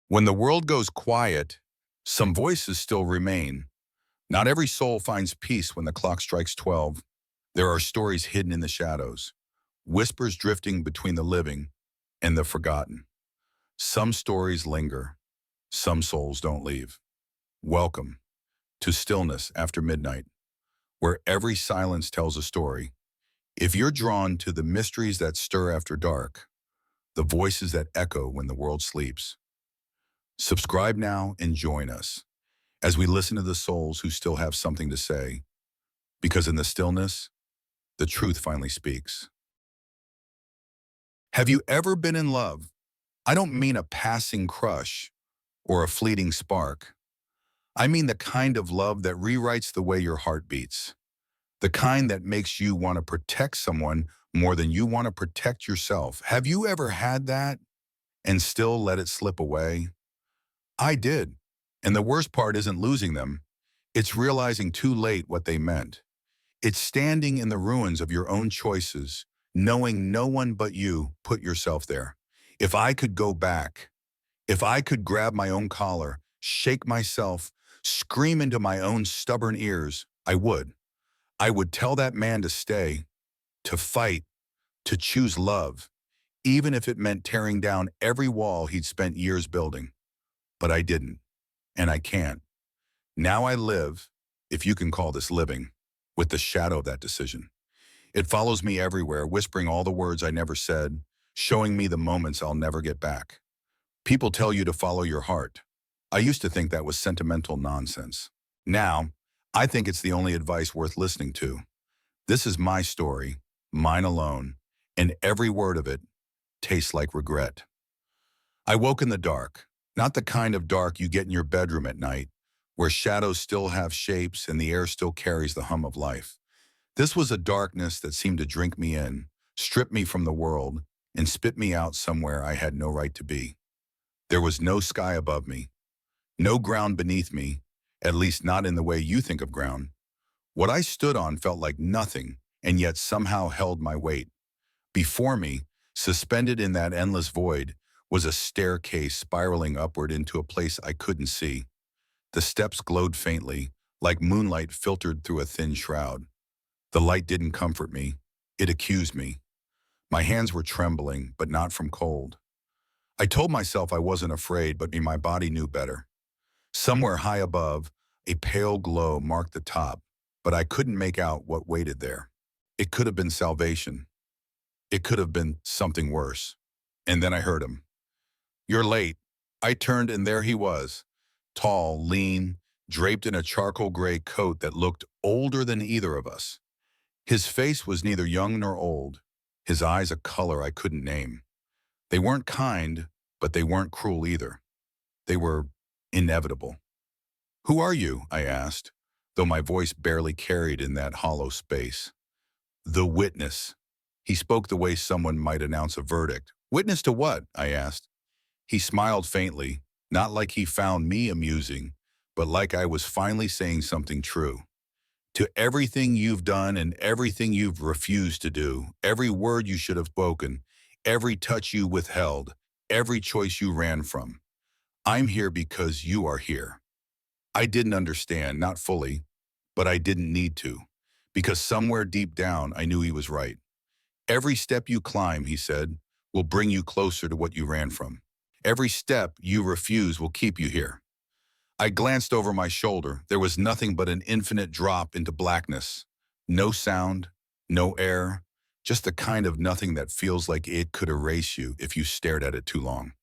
When the world goes quiet, some voices still remain. Not every soul finds peace when the clock strikes 12. There are stories hidden in the shadows, whispers drifting between the living and the forgotten. Some stories linger, some souls don't leave. Welcome to Stillness After Midnight, where every silence tells a story. If you're drawn to the mysteries that stir after dark, the voices that echo when the world sleeps, subscribe now and join us as we listen to the souls who still have something to say, because in the stillness, the truth finally speaks. Have you ever been in love? I don't mean a passing crush or a fleeting spark. I mean the kind of love that rewrites the way your heart beats, the kind that makes you want to protect someone more than you want to protect yourself. Have you ever had that and still let it slip away? I did. And the worst part isn't losing them. It's realizing too late what they meant. It's standing in the ruins of your own choices, knowing no one but you put yourself there. If I could go back, if I could grab my own collar, shake myself, scream into my own stubborn ears, I would. I would tell that man to stay, to fight, to choose love, even if it meant tearing down every wall he'd spent years building. But I didn't, and I can't. Now I live, if you can call this living, with the shadow of that decision. It follows me everywhere, whispering all the words I never said, showing me the moments I'll never get back. People tell you to follow your heart. I used to think that was sentimental nonsense. Now, I think it's the only advice worth listening to. This is my story, mine alone, and every word of it tastes like regret. I woke in the dark, not the kind of dark you get in your bedroom at night, where shadows still have shapes and the air still carries the hum of life. This was a darkness that seemed to drink me in, strip me from the world, and spit me out somewhere I had no right to be. There was no sky above me, no ground beneath me, at least not in the way you think of ground. What I stood on felt like nothing, and yet somehow held my weight. Before me, suspended in that endless void, was a staircase spiraling upward into a place I couldn't see. The steps glowed faintly, like moonlight filtered through a thin shroud. The light didn't comfort me. It accused me. My hands were trembling, but not from cold. I told myself I wasn't afraid, but my body knew better. Somewhere high above, a pale glow marked the top, but I couldn't make out what waited there. It could have been salvation. It could have been something worse. And then I heard him. "You're late." I turned and there he was, tall, lean, draped in a charcoal gray coat that looked older than either of us. His face was neither young nor old, his eyes a color I couldn't name. They weren't kind, but they weren't cruel either. They were inevitable. "Who are you?" I asked, though my voice barely carried in that hollow space. "The witness." He spoke the way someone might announce a verdict. "Witness to what?" I asked. He smiled faintly, not like he found me amusing, but like I was finally saying something true. "To everything you've done and everything you've refused to do, every word you should have spoken, every touch you withheld, every choice you ran from. I'm here because you are here." I didn't understand, not fully, but I didn't need to, because somewhere deep down I knew he was right. "Every step you climb," he said, "will bring you closer to what you ran from. Every step you refuse will keep you here." I glanced over my shoulder. There was nothing but an infinite drop into blackness. No sound, no air, just the kind of nothing that feels like it could erase you if you stared at it too long.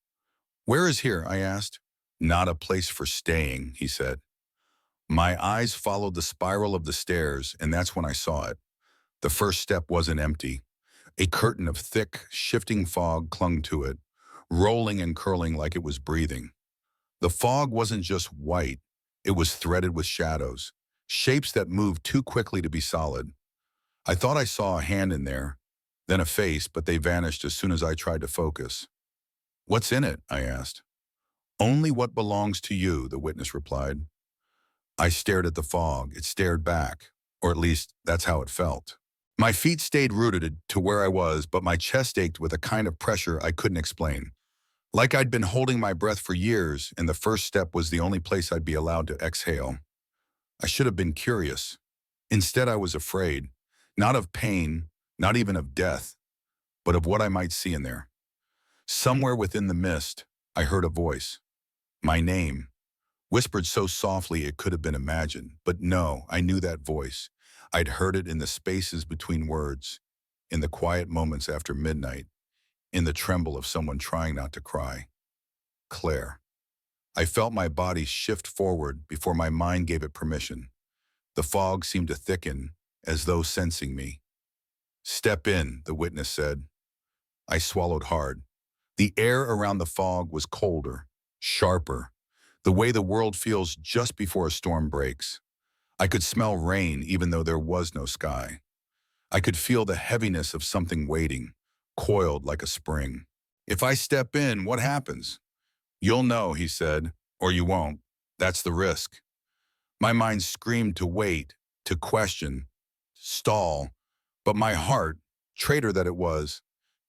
"Where is here?" I asked. "Not a place for staying," he said. My eyes followed the spiral of the stairs, and that's when I saw it. The first step wasn't empty. A curtain of thick, shifting fog clung to it, rolling and curling like it was breathing. The fog wasn't just white, it was threaded with shadows, shapes that moved too quickly to be solid. I thought I saw a hand in there, then a face, but they vanished as soon as I tried to focus. "What's in it?" I asked. "Only what belongs to you," the witness replied. I stared at the fog. It stared back, or at least that's how it felt. My feet stayed rooted to where I was, but my chest ached with a kind of pressure I couldn't explain. Like I'd been holding my breath for years, and the first step was the only place I'd be allowed to exhale. I should have been curious. Instead, I was afraid, not of pain, not even of death, but of what I might see in there. Somewhere within the mist, I heard a voice. My name, whispered so softly it could have been imagined. But no, I knew that voice. I'd heard it in the spaces between words, in the quiet moments after midnight, in the tremble of someone trying not to cry. Claire. I felt my body shift forward before my mind gave it permission. The fog seemed to thicken, as though sensing me. Step in, the witness said. I swallowed hard. The air around the fog was colder, sharper, the way the world feels just before a storm breaks. I could smell rain even though there was no sky. I could feel the heaviness of something waiting, coiled like a spring. If I step in, what happens? You'll know, he said, or you won't. That's the risk. My mind screamed to wait, to question, stall, but my heart, traitor that it was,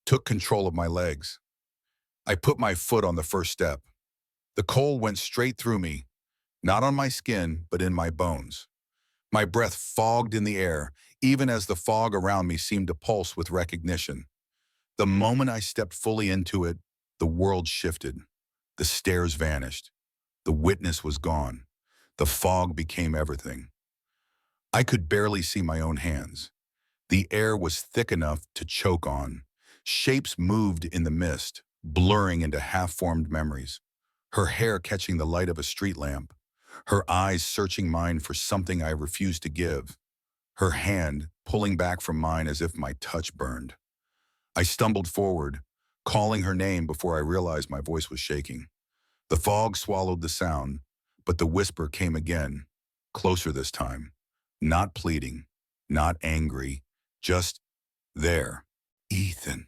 took control of my legs. I put my foot on the first step. The cold went straight through me, not on my skin, but in my bones. My breath fogged in the air, even as the fog around me seemed to pulse with recognition. The moment I stepped fully into it, the world shifted. The stairs vanished. The witness was gone. The fog became everything. I could barely see my own hands. The air was thick enough to choke on. Shapes moved in the mist, blurring into half-formed memories. Her hair catching the light of a street lamp. Her eyes searching mine for something I refused to give. Her hand pulling back from mine as if my touch burned. I stumbled forward, calling her name before I realized my voice was shaking. The fog swallowed the sound, but the whisper came again, closer this time. Not pleading, not angry, just there. Ethan.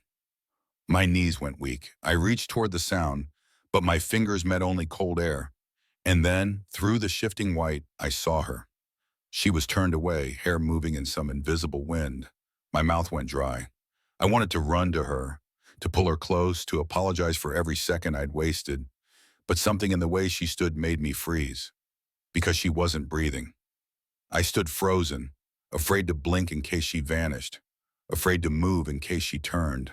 My knees went weak. I reached toward the sound, but my fingers met only cold air. And then, through the shifting white, I saw her. She was turned away, hair moving in some invisible wind. My mouth went dry. I wanted to run to her, to pull her close, to apologize for every second I'd wasted. But something in the way she stood made me freeze, because she wasn't breathing. I stood frozen, afraid to blink in case she vanished, afraid to move in case she turned.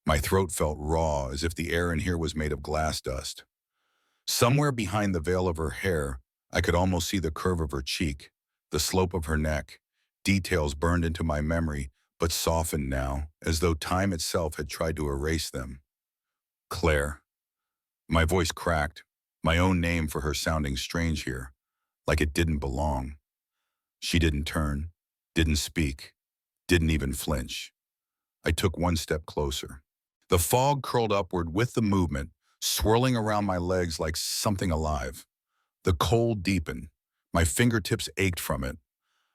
My throat felt raw, as if the air in here was made of glass dust. Somewhere behind the veil of her hair, I could almost see the curve of her cheek, the slope of her neck, details burned into my memory, but softened now, as though time itself had tried to erase them. Claire. My voice cracked, my own name for her sounding strange here, like it didn't belong. She didn't turn, didn't speak, didn't even flinch. I took one step closer. The fog curled upward with the movement, swirling around my legs like something alive. The cold deepened. My fingertips ached from it.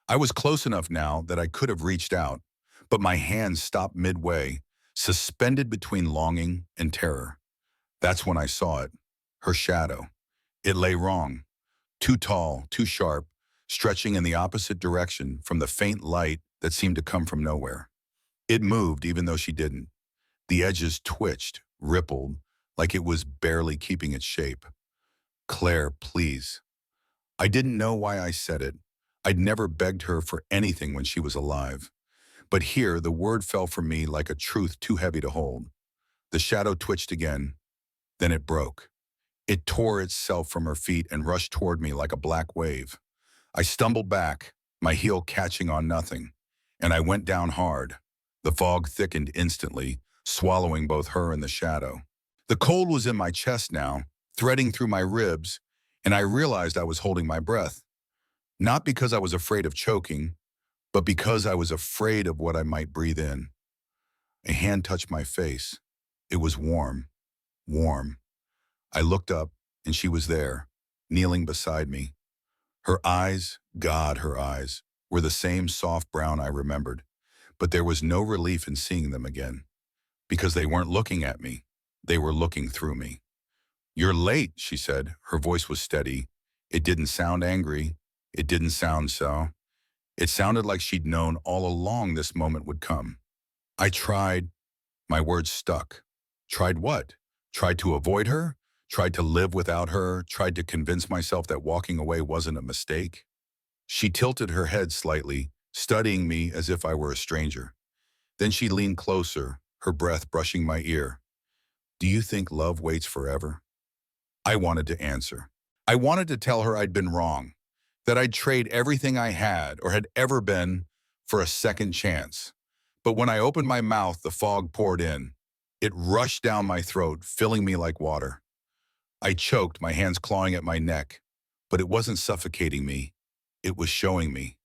I was close enough now that I could have reached out, but my hands stopped midway, suspended between longing and terror. That's when I saw it, her shadow. It lay wrong, too tall, too sharp, stretching in the opposite direction from the faint light that seemed to come from nowhere. It moved even though she didn't. The edges twitched, rippled, like it was barely keeping its shape. Claire, please. I didn't know why I said it. I'd never begged her for anything when she was alive. But here, the word fell for me like a truth too heavy to hold. The shadow twitched again, then it broke. It tore itself from her feet and rushed toward me like a black wave. I stumbled back, my heel catching on nothing, and I went down hard. The fog thickened instantly, swallowing both her and the shadow. The cold was in my chest now, threading through my ribs, and I realized I was holding my breath. Not because I was afraid of choking, but because I was afraid of what I might breathe in. A hand touched my face. It was warm, warm. I looked up, and she was there, kneeling beside me. Her eyes, God, her eyes, were the same soft brown I remembered, but there was no relief in seeing them again, because they weren't looking at me. They were looking through me. You're late, she said. Her voice was steady. It didn't sound angry. It didn't sound so. It sounded like she'd known all along this moment would come. I tried. My words stuck. Tried what? Tried to avoid her, tried to live without her, tried to convince myself that walking away wasn't a mistake. She tilted her head slightly, studying me as if I were a stranger. Then she leaned closer, her breath brushing my ear. Do you think love waits forever? I wanted to answer. I wanted to tell her I'd been wrong, that I'd trade everything I had or had ever been for a second chance. But when I opened my mouth, the fog poured in. It rushed down my throat, filling me like water. I choked, my hands clawing at my neck. But it wasn't suffocating me. It was showing me.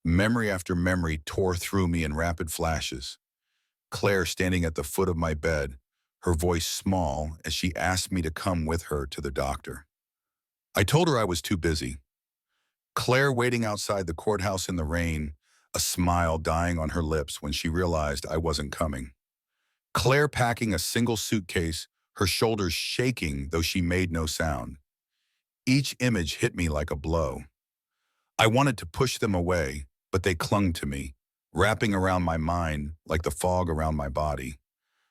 Memory after memory tore through me in rapid flashes. Claire standing at the foot of my bed, her voice small as she asked me to come with her to the doctor. I told her I was too busy. Claire waiting outside the courthouse in the rain, a smile dying on her lips when she realized I wasn't coming. Claire packing a single suitcase, her shoulders shaking though she made no sound. Each image hit me like a blow. I wanted to push them away, but they clung to me, wrapping around my mind like the fog around my body.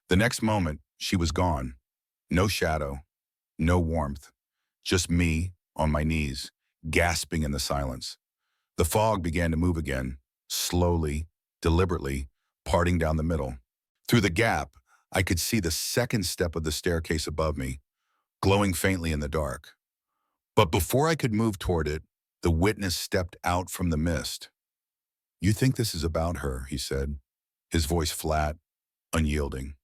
The next moment, she was gone. No shadow, no warmth, just me on my knees, gasping in the silence. The fog began to move again, slowly, deliberately, parting down the middle. Through the gap, I could see the second step of the staircase above me, glowing faintly in the dark. But before I could move toward it, the witness stepped out from the mist. You think this is about her, he said, his voice flat, unyielding.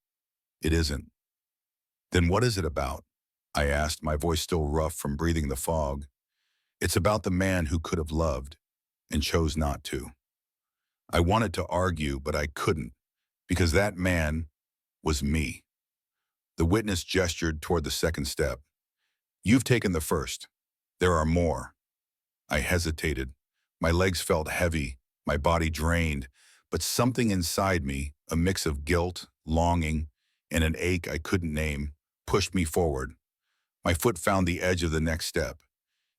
It isn't. Then what is it about? I asked, my voice still rough from breathing the fog. It's about the man who could have loved and chose not to. I wanted to argue, but I couldn't, because that man was me. The witness gestured toward the second step. You've taken the first. There are more. I hesitated. My legs felt heavy, my body drained, but something inside me, a mix of guilt, longing, and an ache I couldn't name, pushed me forward. My foot found the edge of the next step,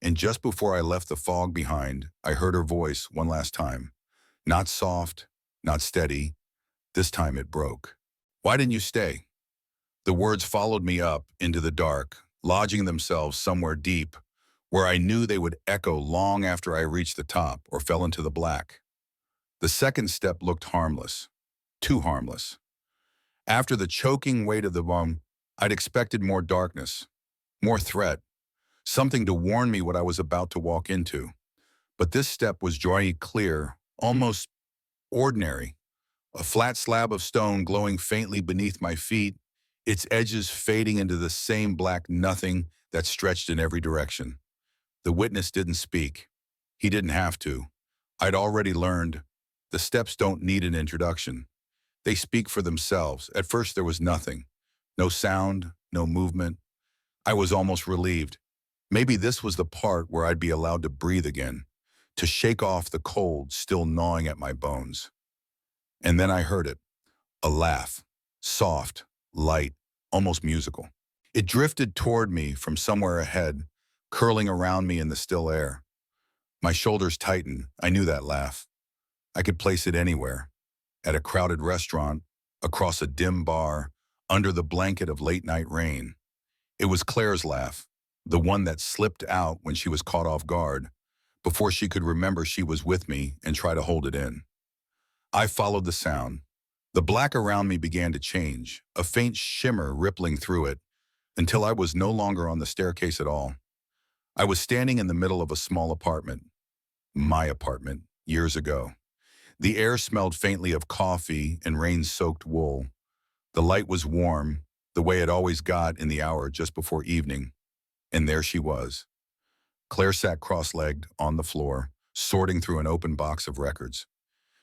and just before I left the fog behind, I heard her voice one last time. Not soft, not steady. This time it broke. Why didn't you stay? The words followed me up into the dark, lodging themselves somewhere deep, where I knew they would echo long after I reached the top or fell into the black. The second step looked harmless, too harmless. After the choking weight of the bomb, I'd expected more darkness, more threat, something to warn me what I was about to walk into. But this step was drawing clear, almost ordinary. A flat slab of stone glowing faintly beneath my feet, its edges fading into the same black nothing that stretched in every direction. The witness didn't speak. He didn't have to. I'd already learned the steps don't need an introduction. They speak for themselves. At first there was nothing. No sound, no movement. I was almost relieved. Maybe this was the part where I'd be allowed to breathe again, to shake off the cold still gnawing at my bones. And then I heard it, a laugh, soft, light, almost musical. It drifted toward me from somewhere ahead, curling around me in the still air. My shoulders tightened. I knew that laugh. I could place it anywhere, at a crowded restaurant, across a dim bar, under the blanket of late-night rain. It was Claire's laugh, the one that slipped out when she was caught off guard, before she could remember she was with me and try to hold it in. I followed the sound. The black around me began to change, a faint shimmer rippling through it, until I was no longer on the staircase at all. I was standing in the middle of a small apartment, my apartment, years ago. The air smelled faintly of coffee and rain-soaked wool. The light was warm, the way it always got in the hour just before evening. And there she was. Claire sat cross-legged on the floor, sorting through an open box of records.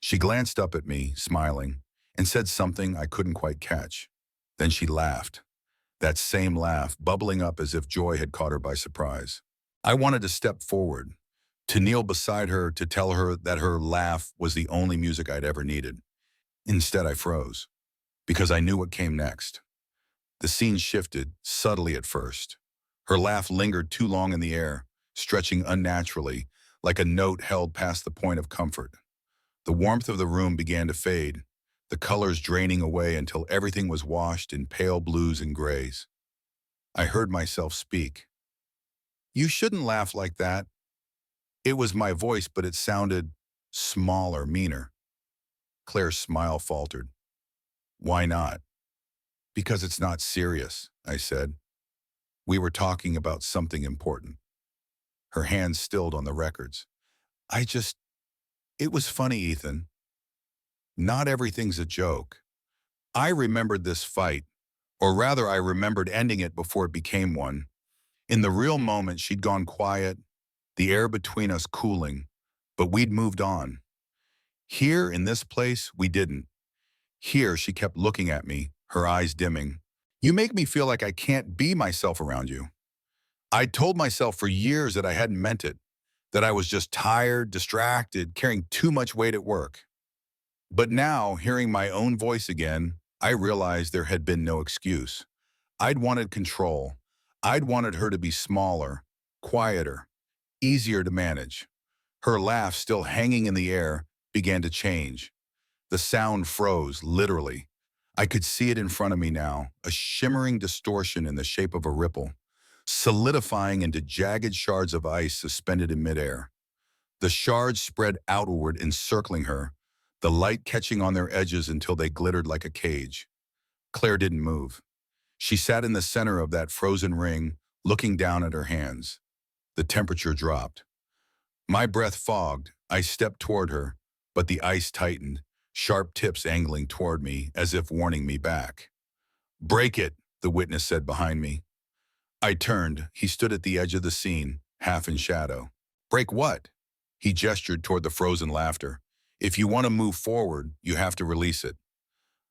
She glanced up at me, smiling, and said something I couldn't quite catch. Then she laughed. That same laugh, bubbling up as if joy had caught her by surprise. I wanted to step forward, to kneel beside her, to tell her that her laugh was the only music I'd ever needed. Instead, I froze, because I knew what came next. The scene shifted, subtly at first. Her laugh lingered too long in the air, stretching unnaturally, like a note held past the point of comfort. The warmth of the room began to fade, the colors draining away until everything was washed in pale blues and grays. I heard myself speak. You shouldn't laugh like that. It was my voice, but it sounded smaller, meaner. Claire's smile faltered. Why not? Because it's not serious, I said. We were talking about something important. Her hands stilled on the records. I just, it was funny, Ethan. Not everything's a joke. I remembered this fight, or rather I remembered ending it before it became one. In the real moment, she'd gone quiet, the air between us cooling, but we'd moved on. Here, in this place, we didn't. Here, she kept looking at me, her eyes dimming. You make me feel like I can't be myself around you. I'd told myself for years that I hadn't meant it, that I was just tired, distracted, carrying too much weight at work. But now, hearing my own voice again, I realized there had been no excuse. I'd wanted control. I'd wanted her to be smaller, quieter, easier to manage. Her laugh, still hanging in the air, began to change. The sound froze, literally. I could see it in front of me now, a shimmering distortion in the shape of a ripple, solidifying into jagged shards of ice suspended in midair. The shards spread outward, encircling her, the light catching on their edges until they glittered like a cage. Claire didn't move. She sat in the center of that frozen ring, looking down at her hands. The temperature dropped. My breath fogged. I stepped toward her, but the ice tightened, sharp tips angling toward me as if warning me back. Break it, the witness said behind me. I turned. He stood at the edge of the scene, half in shadow. Break what? He gestured toward the frozen laughter. If you want to move forward, you have to release it.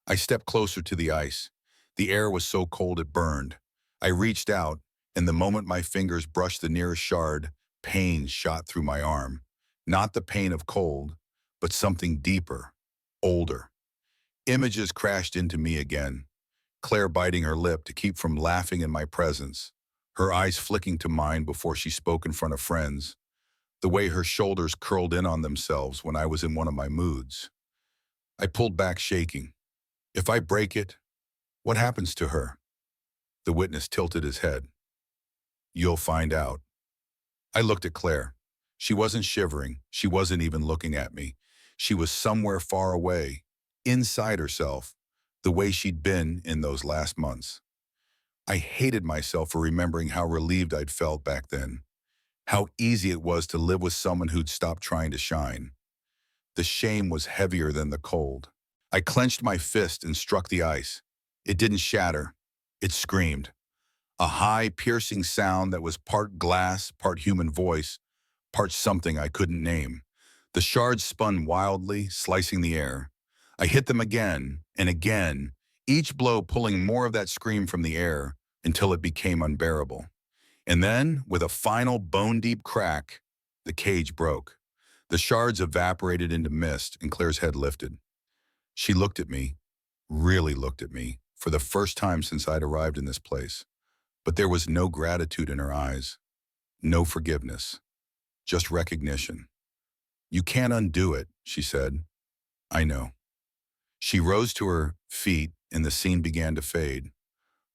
I stepped closer to the ice. The air was so cold it burned. I reached out, and the moment my fingers brushed the nearest shard, pain shot through my arm. Not the pain of cold, but something deeper, older. Images crashed into me again. Claire biting her lip to keep from laughing in my presence, her eyes flicking to mine before she spoke in front of friends, the way her shoulders curled in on themselves when I was in one of my moods. I pulled back shaking. If I break it, what happens to her? The witness tilted his head. You'll find out. I looked at Claire. She wasn't shivering. She wasn't even looking at me. She was somewhere far away, inside herself, the way she'd been in those last months. I hated myself for remembering how relieved I'd felt back then, how easy it was to live with someone who'd stopped trying to shine. The shame was heavier than the cold. I clenched my fist and struck the ice. It didn't shatter. It screamed. A high, piercing sound that was part glass, part human voice, part something I couldn't name. The shards spun wildly, slicing the air. I hit them again and again, each blow pulling more of that scream from the air until it became unbearable. And then, with a final bone-deep crack, the cage broke. The shards evaporated into mist, and Claire's head lifted. She looked at me, really looked at me, for the first time since I'd arrived in this place. But there was no gratitude in her eyes, no forgiveness, just recognition. You can't undo it, she said. I know. She rose to her feet, and the scene began to fade,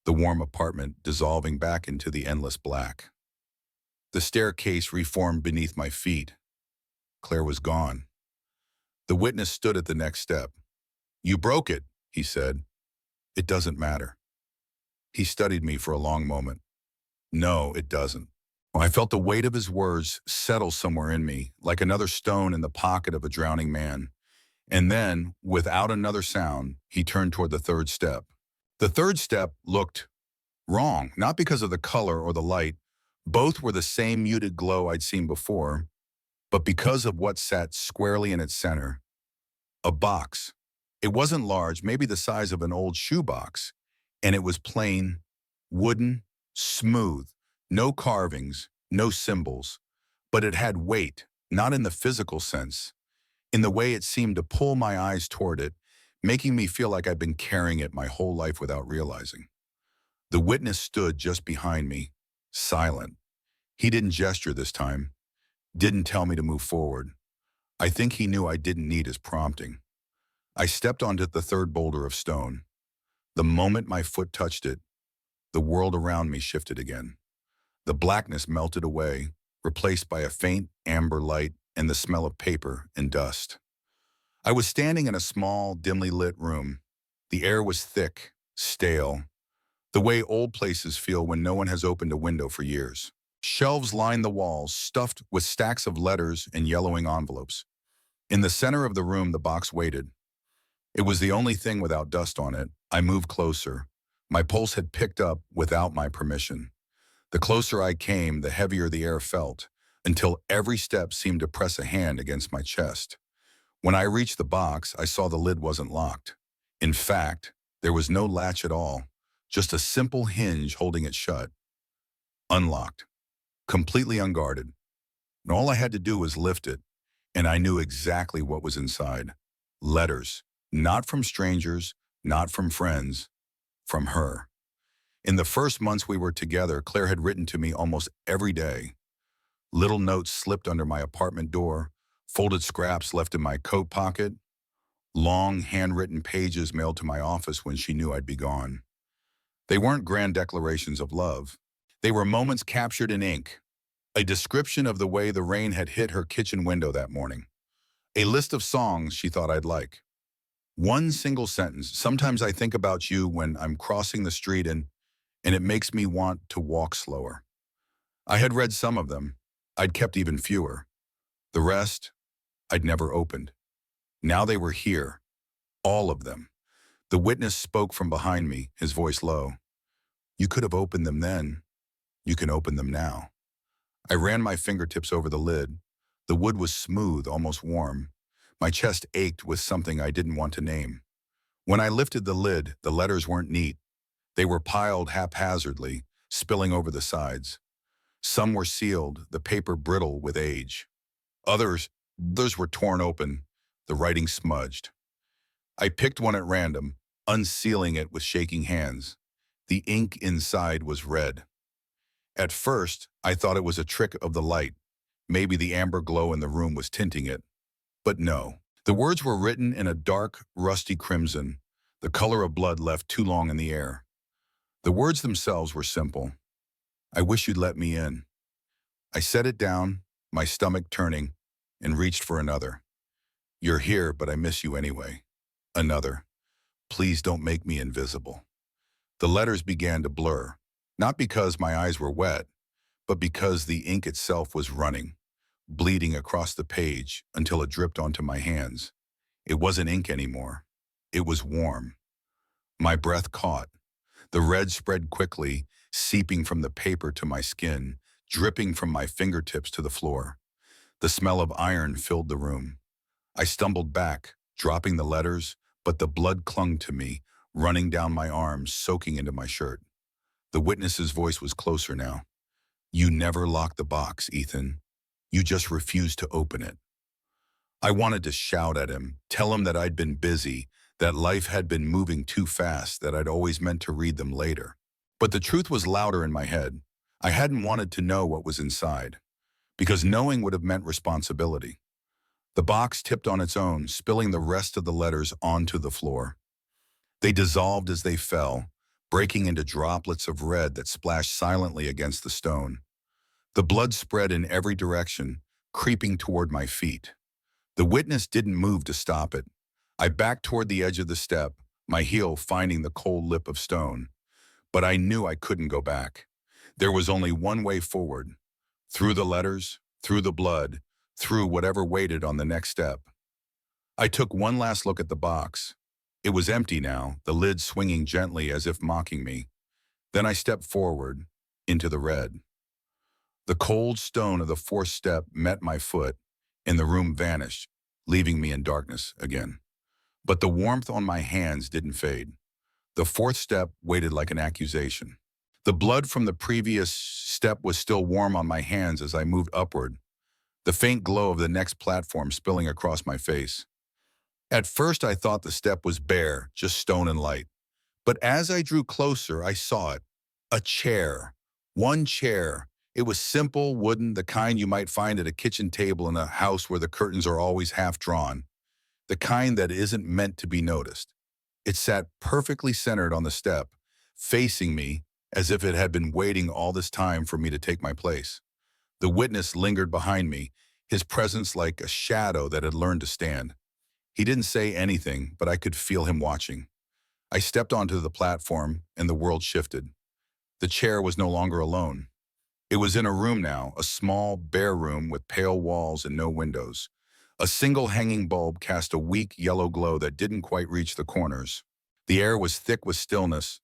the warm apartment dissolving back into the endless black. The staircase reformed beneath my feet. Claire was gone. The witness stood at the next step. You broke it, he said. It doesn't matter. He studied me for a long moment. No, it doesn't. I felt the weight of his words settle somewhere in me, like another stone in the pocket of a drowning man. And then, without another sound, he turned toward the third step. The third step looked wrong, not because of the color or the light. Both were the same muted glow I'd seen before, but because of what sat squarely in its center. A box. It wasn't large, maybe the size of an old shoebox, and it was plain, wooden, smooth, no carvings, no symbols, but it had weight, not in the physical sense, in the way it seemed to pull my eyes toward it, making me feel like I'd been carrying it my whole life without realizing. The witness stood just behind me, silent. He didn't gesture this time, didn't tell me to move forward. I think he knew I didn't need his prompting. I stepped onto the third boulder of stone. The moment my foot touched it, the world around me shifted again. The blackness melted away, replaced by a faint amber light and the smell of paper and dust. I was standing in a small, dimly lit room. The air was thick, stale, the way old places feel when no one has opened a window for years. Shelves lined the walls, stuffed with stacks of letters and yellowing envelopes. In the center of the room, the box waited. It was the only thing without dust on it. I moved closer. My pulse had picked up without my permission. The closer I came, the heavier the air felt, until every step seemed to press a hand against my chest. When I reached the box, I saw the lid wasn't locked. In fact, there was no latch at all, just a simple hinge holding it shut. Unlocked, completely unguarded. And all I had to do was lift it, and I knew exactly what was inside. Letters, not from strangers, not from friends, from her. In the first months we were together, Claire had written to me almost every day. Little notes slipped under my apartment door, folded scraps left in my coat pocket, long handwritten pages mailed to my office when she knew I'd be gone. They weren't grand declarations of love. They were moments captured in ink, a description of the way the rain had hit her kitchen window that morning, a list of songs she thought I'd like. One single sentence, sometimes I think about you when I'm crossing the street and it makes me want to walk slower. I had read some of them. I'd kept even fewer. The rest, I'd never opened. Now they were here, all of them. The witness spoke from behind me, his voice low. You could have opened them then. You can open them now. I ran my fingertips over the lid. The wood was smooth, almost warm. My chest ached with something I didn't want to name. When I lifted the lid, the letters weren't neat. They were piled haphazardly, spilling over the sides. Some were sealed, the paper brittle with age. Others were torn open, the writing smudged. I picked one at random, unsealing it with shaking hands. The ink inside was red. At first, I thought it was a trick of the light. Maybe the amber glow in the room was tinting it. But no. The words were written in a dark, rusty crimson, the color of blood left too long in the air. The words themselves were simple. I wish you'd let me in. I set it down, my stomach turning, and reached for another. You're here, but I miss you anyway. Another. Please don't make me invisible. The letters began to blur, not because my eyes were wet, but because the ink itself was running, bleeding across the page until it dripped onto my hands. It wasn't ink anymore. It was warm. My breath caught. The red spread quickly, seeping from the paper to my skin, dripping from my fingertips to the floor. The smell of iron filled the room. I stumbled back, dropping the letters, but the blood clung to me, running down my arms, soaking into my shirt. The witness's voice was closer now. You never locked the box, Ethan. You just refused to open it. I wanted to shout at him, tell him that I'd been busy, that life had been moving too fast, that I'd always meant to read them later. But the truth was louder in my head. I hadn't wanted to know what was inside, because knowing would have meant responsibility. The box tipped on its own, spilling the rest of the letters onto the floor. They dissolved as they fell, breaking into droplets of red that splashed silently against the stone. The blood spread in every direction, creeping toward my feet. The witness didn't move to stop it. I backed toward the edge of the step, my heel finding the cold lip of stone. But I knew I couldn't go back. There was only one way forward. Through the letters, through the blood, through whatever waited on the next step. I took one last look at the box. It was empty now, the lid swinging gently as if mocking me. Then I stepped forward, into the red. The cold stone of the fourth step met my foot, and the room vanished, leaving me in darkness again. But the warmth on my hands didn't fade. The fourth step waited like an accusation. The blood from the previous step was still warm on my hands as I moved upward, the faint glow of the next platform spilling across my face. At first, I thought the step was bare, just stone and light. But as I drew closer, I saw it. A chair. One chair. It was simple, wooden, the kind you might find at a kitchen table in a house where the curtains are always half drawn. The kind that isn't meant to be noticed. It sat perfectly centered on the step, facing me, as if it had been waiting all this time for me to take my place. The witness lingered behind me, his presence like a shadow that had learned to stand. He didn't say anything, but I could feel him watching. I stepped onto the platform, and the world shifted. The chair was no longer alone. It was in a room now, a small, bare room with pale walls and no windows. A single hanging bulb cast a weak yellow glow that didn't quite reach the corners. The air was thick with stillness,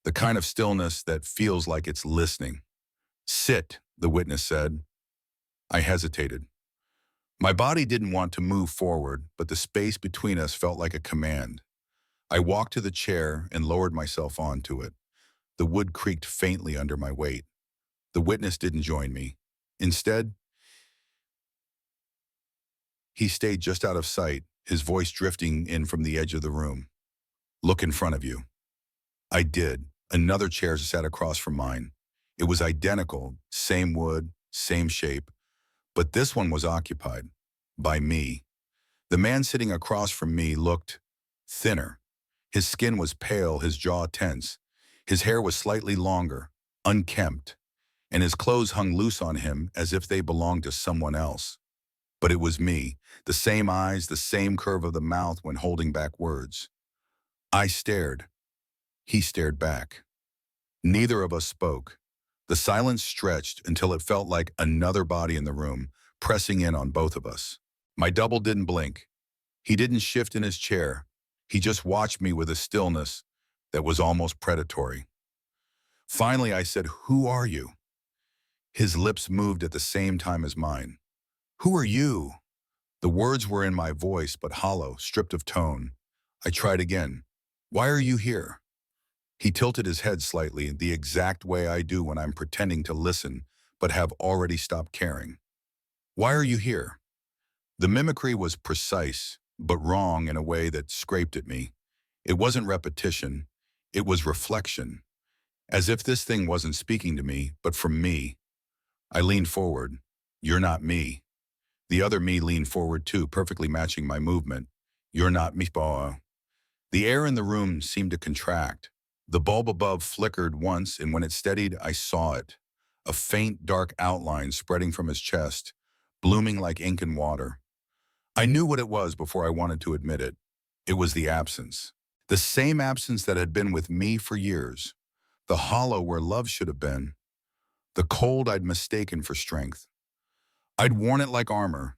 the kind of stillness that feels like it's listening. "Sit," the witness said. I hesitated. My body didn't want to move forward, but the space between us felt like a command. I walked to the chair and lowered myself onto it. The wood creaked faintly under my weight. The witness didn't join me. Instead, he stayed just out of sight, his voice drifting in from the edge of the room. "Look in front of you." I did. Another chair sat across from mine. It was identical, same wood, same shape, but this one was occupied by me. The man sitting across from me looked thinner. His skin was pale, his jaw tense. His hair was slightly longer, unkempt, and his clothes hung loose on him as if they belonged to someone else. But it was me, the same eyes, the same curve of the mouth when holding back words. I stared. He stared back. Neither of us spoke. The silence stretched until it felt like another body in the room, pressing in on both of us. My double didn't blink. He didn't shift in his chair. He just watched me with a stillness that was almost predatory. Finally, I said, "Who are you?" His lips moved at the same time as mine. "Who are you?" The words were in my voice, but hollow, stripped of tone. I tried again. "Why are you here?" He tilted his head slightly, the exact way I do when I'm pretending to listen, but have already stopped caring. "Why are you here?" The mimicry was precise, but wrong in a way that scraped at me. It wasn't repetition. It was reflection. As if this thing wasn't speaking to me, but from me. I leaned forward. "You're not me." The other me leaned forward too, perfectly matching my movement. "You're not me, boa." The air in the room seemed to contract. The bulb above flickered once, and when it steadied, I saw it. A faint, dark outline spreading from his chest, blooming like ink and water. I knew what it was before I wanted to admit it. It was the absence. The same absence that had been with me for years. The hollow where love should have been. The cold I'd mistaken for strength. I'd worn it like armor,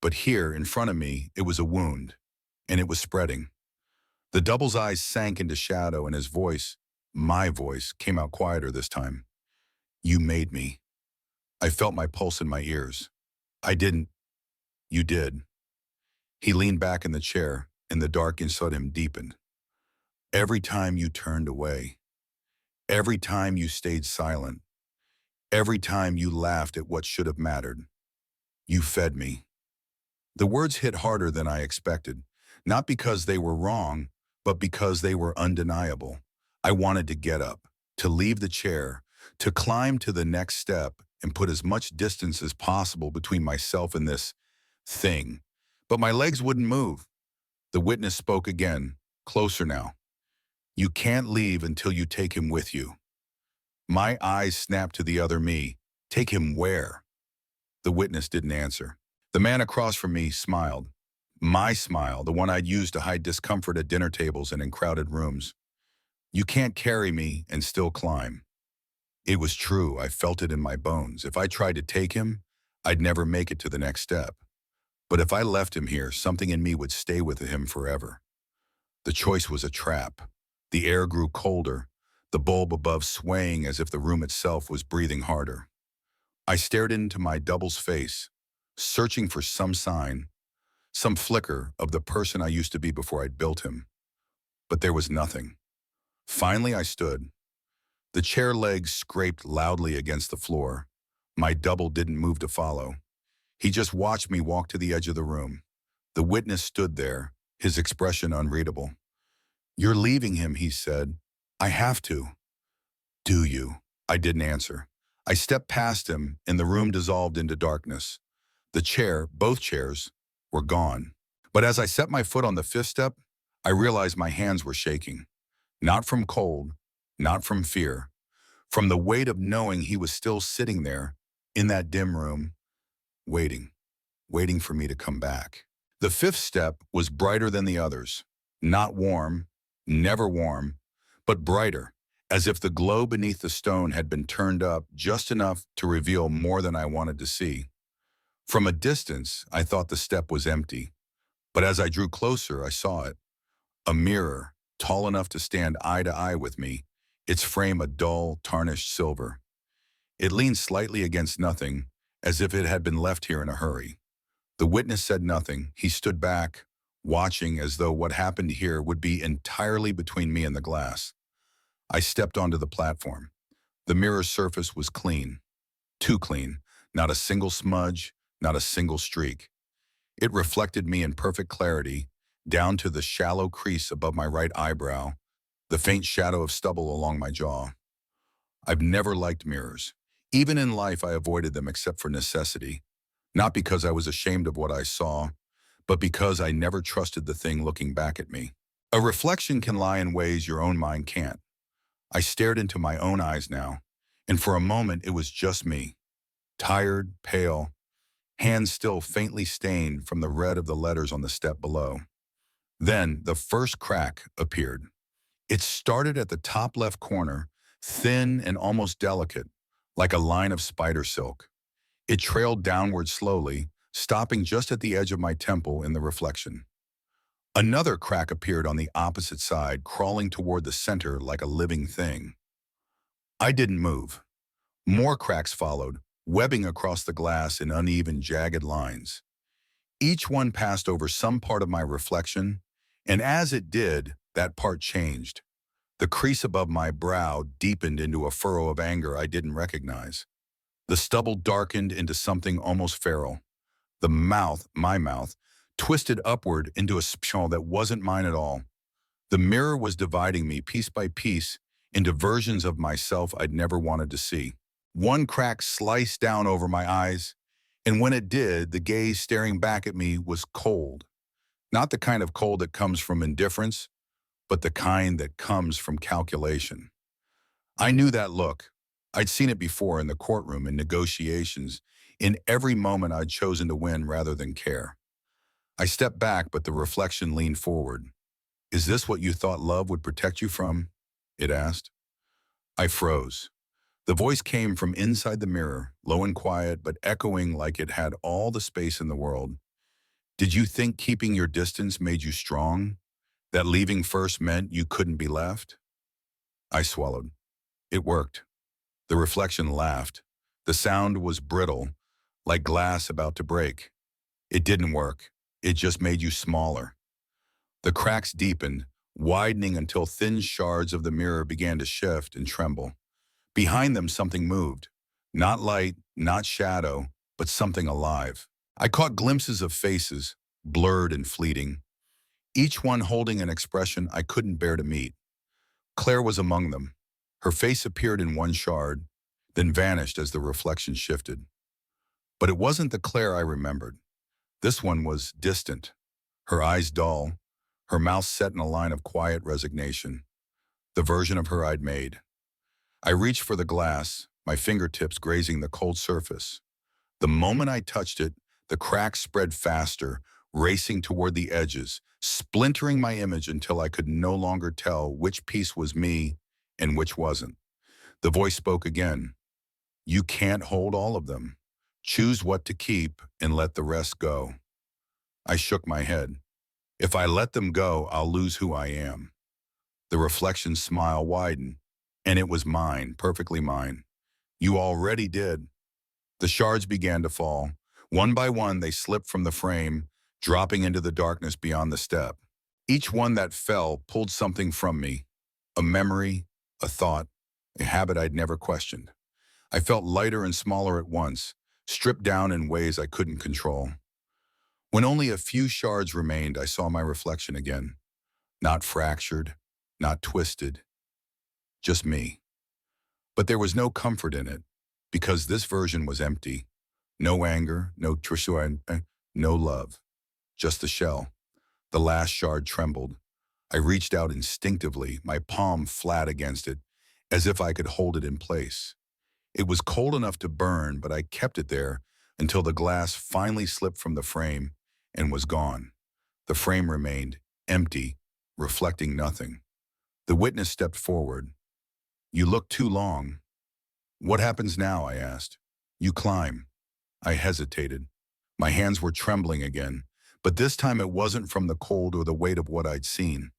but here, in front of me, it was a wound, and it was spreading. The double's eyes sank into shadow, and his voice, my voice, came out quieter this time. "You made me." I felt my pulse in my ears. "I didn't." "You did." He leaned back in the chair, and the dark inside him deepened. "Every time you turned away. Every time you stayed silent. Every time you laughed at what should have mattered. You fed me." The words hit harder than I expected, not because they were wrong, but because they were undeniable. I wanted to get up, to leave the chair, to climb to the next step and put as much distance as possible between myself and this thing. But my legs wouldn't move. The witness spoke again, closer now. "You can't leave until you take him with you." My eyes snapped to the other me. "Take him where?" The witness didn't answer. The man across from me smiled. My smile, the one I'd used to hide discomfort at dinner tables and in crowded rooms. "You can't carry me and still climb." It was true. I felt it in my bones. If I tried to take him, I'd never make it to the next step. But if I left him here, something in me would stay with him forever. The choice was a trap. The air grew colder, the bulb above swaying as if the room itself was breathing harder. I stared into my double's face, searching for some sign, some flicker of the person I used to be before I'd built him. But there was nothing. Finally, I stood. The chair legs scraped loudly against the floor. My double didn't move to follow. He just watched me walk to the edge of the room. The witness stood there, his expression unreadable. "You're leaving him," he said. "I have to." "Do you?" I didn't answer. I stepped past him, and the room dissolved into darkness. The chair, both chairs, were gone. But as I set my foot on the fifth step, I realized my hands were shaking. Not from cold, not from fear, from the weight of knowing he was still sitting there in that dim room, waiting, waiting for me to come back. The fifth step was brighter than the others, not warm, never warm, but brighter, as if the glow beneath the stone had been turned up just enough to reveal more than I wanted to see. From a distance, I thought the step was empty, but as I drew closer, I saw it. A mirror, tall enough to stand eye to eye with me, its frame a dull, tarnished silver. It leaned slightly against nothing, as if it had been left here in a hurry. The witness said nothing. He stood back, watching as though what happened here would be entirely between me and the glass. I stepped onto the platform. The mirror's surface was clean. Too clean. Not a single smudge, not a single streak. It reflected me in perfect clarity, down to the shallow crease above my right eyebrow, the faint shadow of stubble along my jaw. I've never liked mirrors. Even in life, I avoided them except for necessity. Not because I was ashamed of what I saw, but because I never trusted the thing looking back at me. A reflection can lie in ways your own mind can't. I stared into my own eyes now, and for a moment it was just me. Tired, pale, hands still faintly stained from the red of the letters on the step below. Then the first crack appeared. It started at the top left corner, thin and almost delicate, like a line of spider silk. It trailed downward slowly, stopping just at the edge of my temple in the reflection. Another crack appeared on the opposite side, crawling toward the center like a living thing. I didn't move. More cracks followed, webbing across the glass in uneven, jagged lines. Each one passed over some part of my reflection, and as it did, that part changed. The crease above my brow deepened into a furrow of anger I didn't recognize. The stubble darkened into something almost feral. The mouth, my mouth, twisted upward into a spiral that wasn't mine at all. The mirror was dividing me piece by piece into versions of myself I'd never wanted to see. One crack sliced down over my eyes, and when it did, the gaze staring back at me was cold. Not the kind of cold that comes from indifference, but the kind that comes from calculation. I knew that look. I'd seen it before in the courtroom, in negotiations, in every moment I'd chosen to win rather than care. I stepped back, but the reflection leaned forward. "Is this what you thought love would protect you from?" it asked. I froze. The voice came from inside the mirror, low and quiet, but echoing like it had all the space in the world. "Did you think keeping your distance made you strong? That leaving first meant you couldn't be left?" I swallowed. It worked. The reflection laughed. The sound was brittle, like glass about to break. It didn't work. It just made you smaller. The cracks deepened, widening until thin shards of the mirror began to shift and tremble. Behind them, something moved. Not light, not shadow, but something alive. I caught glimpses of faces, blurred and fleeting, each one holding an expression I couldn't bear to meet. Claire was among them. Her face appeared in one shard, then vanished as the reflection shifted. But it wasn't the Claire I remembered. This one was distant, her eyes dull, her mouth set in a line of quiet resignation, the version of her I'd made. I reached for the glass, my fingertips grazing the cold surface. The moment I touched it, the cracks spread faster, racing toward the edges, splintering my image until I could no longer tell which piece was me and which wasn't. The voice spoke again. "You can't hold all of them. Choose what to keep and let the rest go." I shook my head. "If I let them go, I'll lose who I am." The reflection's smile widened, and it was mine, perfectly mine. "You already did." The shards began to fall. One by one, they slipped from the frame, dropping into the darkness beyond the step. Each one that fell pulled something from me, a memory, a thought, a habit I'd never questioned. I felt lighter and smaller at once, stripped down in ways I couldn't control. When only a few shards remained, I saw my reflection again. Not fractured, not twisted, just me. But there was no comfort in it, because this version was empty. No anger, no tristesse, no love. Just the shell. The last shard trembled. I reached out instinctively, my palm flat against it, as if I could hold it in place. It was cold enough to burn, but I kept it there until the glass finally slipped from the frame and was gone. The frame remained empty, reflecting nothing. The witness stepped forward. "You look too long." "What happens now?" I asked. "You climb." I hesitated. My hands were trembling again, but this time it wasn't from the cold or the weight of what I'd seen.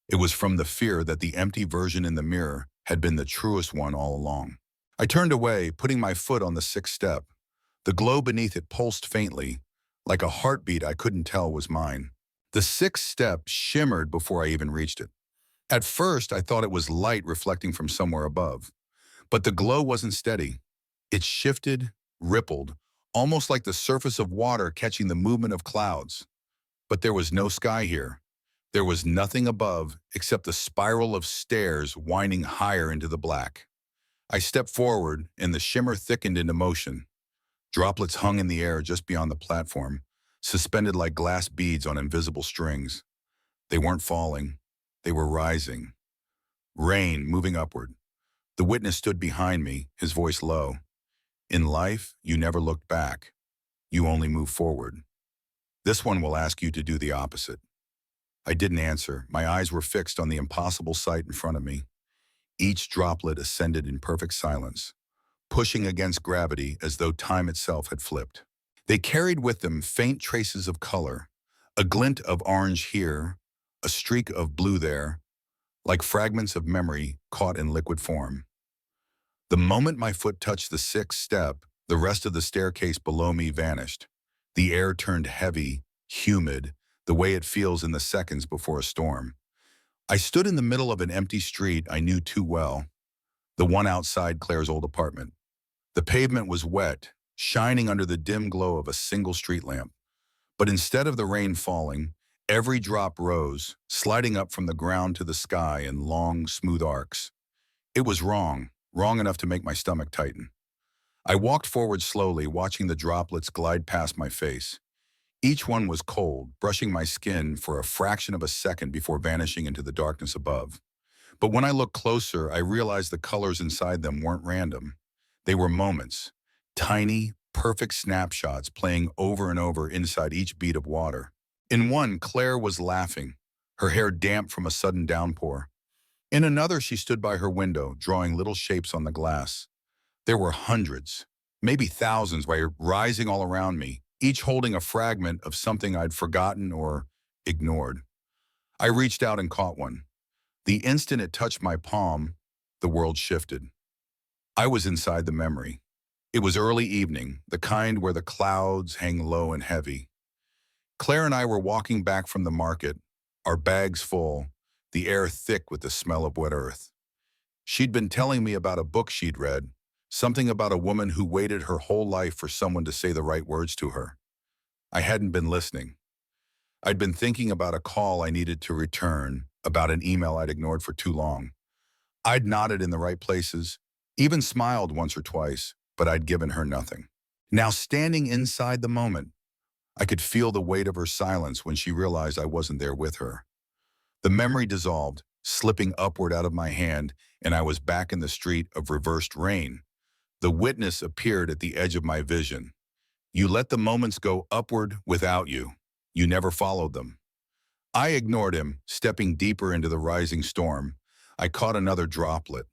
It was from the fear that the empty version in the mirror had been the truest one all along. I turned away, putting my foot on the sixth step. The glow beneath it pulsed faintly, like a heartbeat I couldn't tell was mine. The sixth step shimmered before I even reached it. At first, I thought it was light reflecting from somewhere above. But the glow wasn't steady. It shifted, rippled, almost like the surface of water catching the movement of clouds. But there was no sky here. There was nothing above except the spiral of stairs winding higher into the black. I stepped forward, and the shimmer thickened into motion. Droplets hung in the air just beyond the platform, suspended like glass beads on invisible strings. They weren't falling. They were rising. Rain moving upward. The witness stood behind me, his voice low. "In life, you never looked back. You only move forward. This one will ask you to do the opposite." I didn't answer. My eyes were fixed on the impossible sight in front of me. Each droplet ascended in perfect silence, pushing against gravity as though time itself had flipped. They carried with them faint traces of color, a glint of orange here, a streak of blue there, like fragments of memory caught in liquid form. The moment my foot touched the sixth step, the rest of the staircase below me vanished. The air turned heavy, humid, the way it feels in the seconds before a storm. I stood in the middle of an empty street I knew too well, the one outside Claire's old apartment. The pavement was wet, shining under the dim glow of a single street lamp. But instead of the rain falling, every drop rose, sliding up from the ground to the sky in long, smooth arcs. It was wrong, wrong enough to make my stomach tighten. I walked forward slowly, watching the droplets glide past my face. Each one was cold, brushing my skin for a fraction of a second before vanishing into the darkness above. But when I looked closer, I realized the colors inside them weren't random. They were moments, tiny, perfect snapshots playing over and over inside each bead of water. In one, Claire was laughing, her hair damp from a sudden downpour. In another, she stood by her window, drawing little shapes on the glass. There were hundreds, maybe thousands, rising all around me, each holding a fragment of something I'd forgotten or ignored. I reached out and caught one. The instant it touched my palm, the world shifted. I was inside the memory. It was early evening, the kind where the clouds hang low and heavy. Claire and I were walking back from the market, our bags full, the air thick with the smell of wet earth. She'd been telling me about a book she'd read, something about a woman who waited her whole life for someone to say the right words to her. I hadn't been listening. I'd been thinking about a call I needed to return, about an email I'd ignored for too long. I'd nodded in the right places, even smiled once or twice, but I'd given her nothing. Now, standing inside the moment, I could feel the weight of her silence when she realized I wasn't there with her. The memory dissolved, slipping upward out of my hand, and I was back in the street of reversed rain. The witness appeared at the edge of my vision. "You let the moments go upward without you. You never followed them." I ignored him, stepping deeper into the rising storm. I caught another droplet.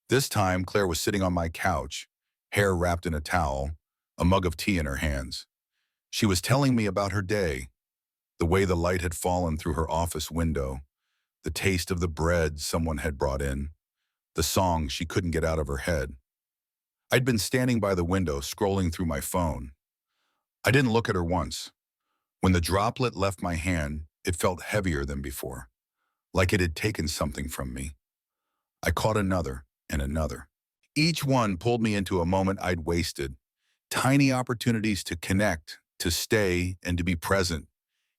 This time, Claire was sitting on my couch, hair wrapped in a towel, a mug of tea in her hands. She was telling me about her day, the way the light had fallen through her office window, the taste of the bread someone had brought in, the song she couldn't get out of her head. I'd been standing by the window, scrolling through my phone. I didn't look at her once. When the droplet left my hand, it felt heavier than before, like it had taken something from me. I caught another and another. Each one pulled me into a moment I'd wasted, tiny opportunities to connect, to stay, and to be present.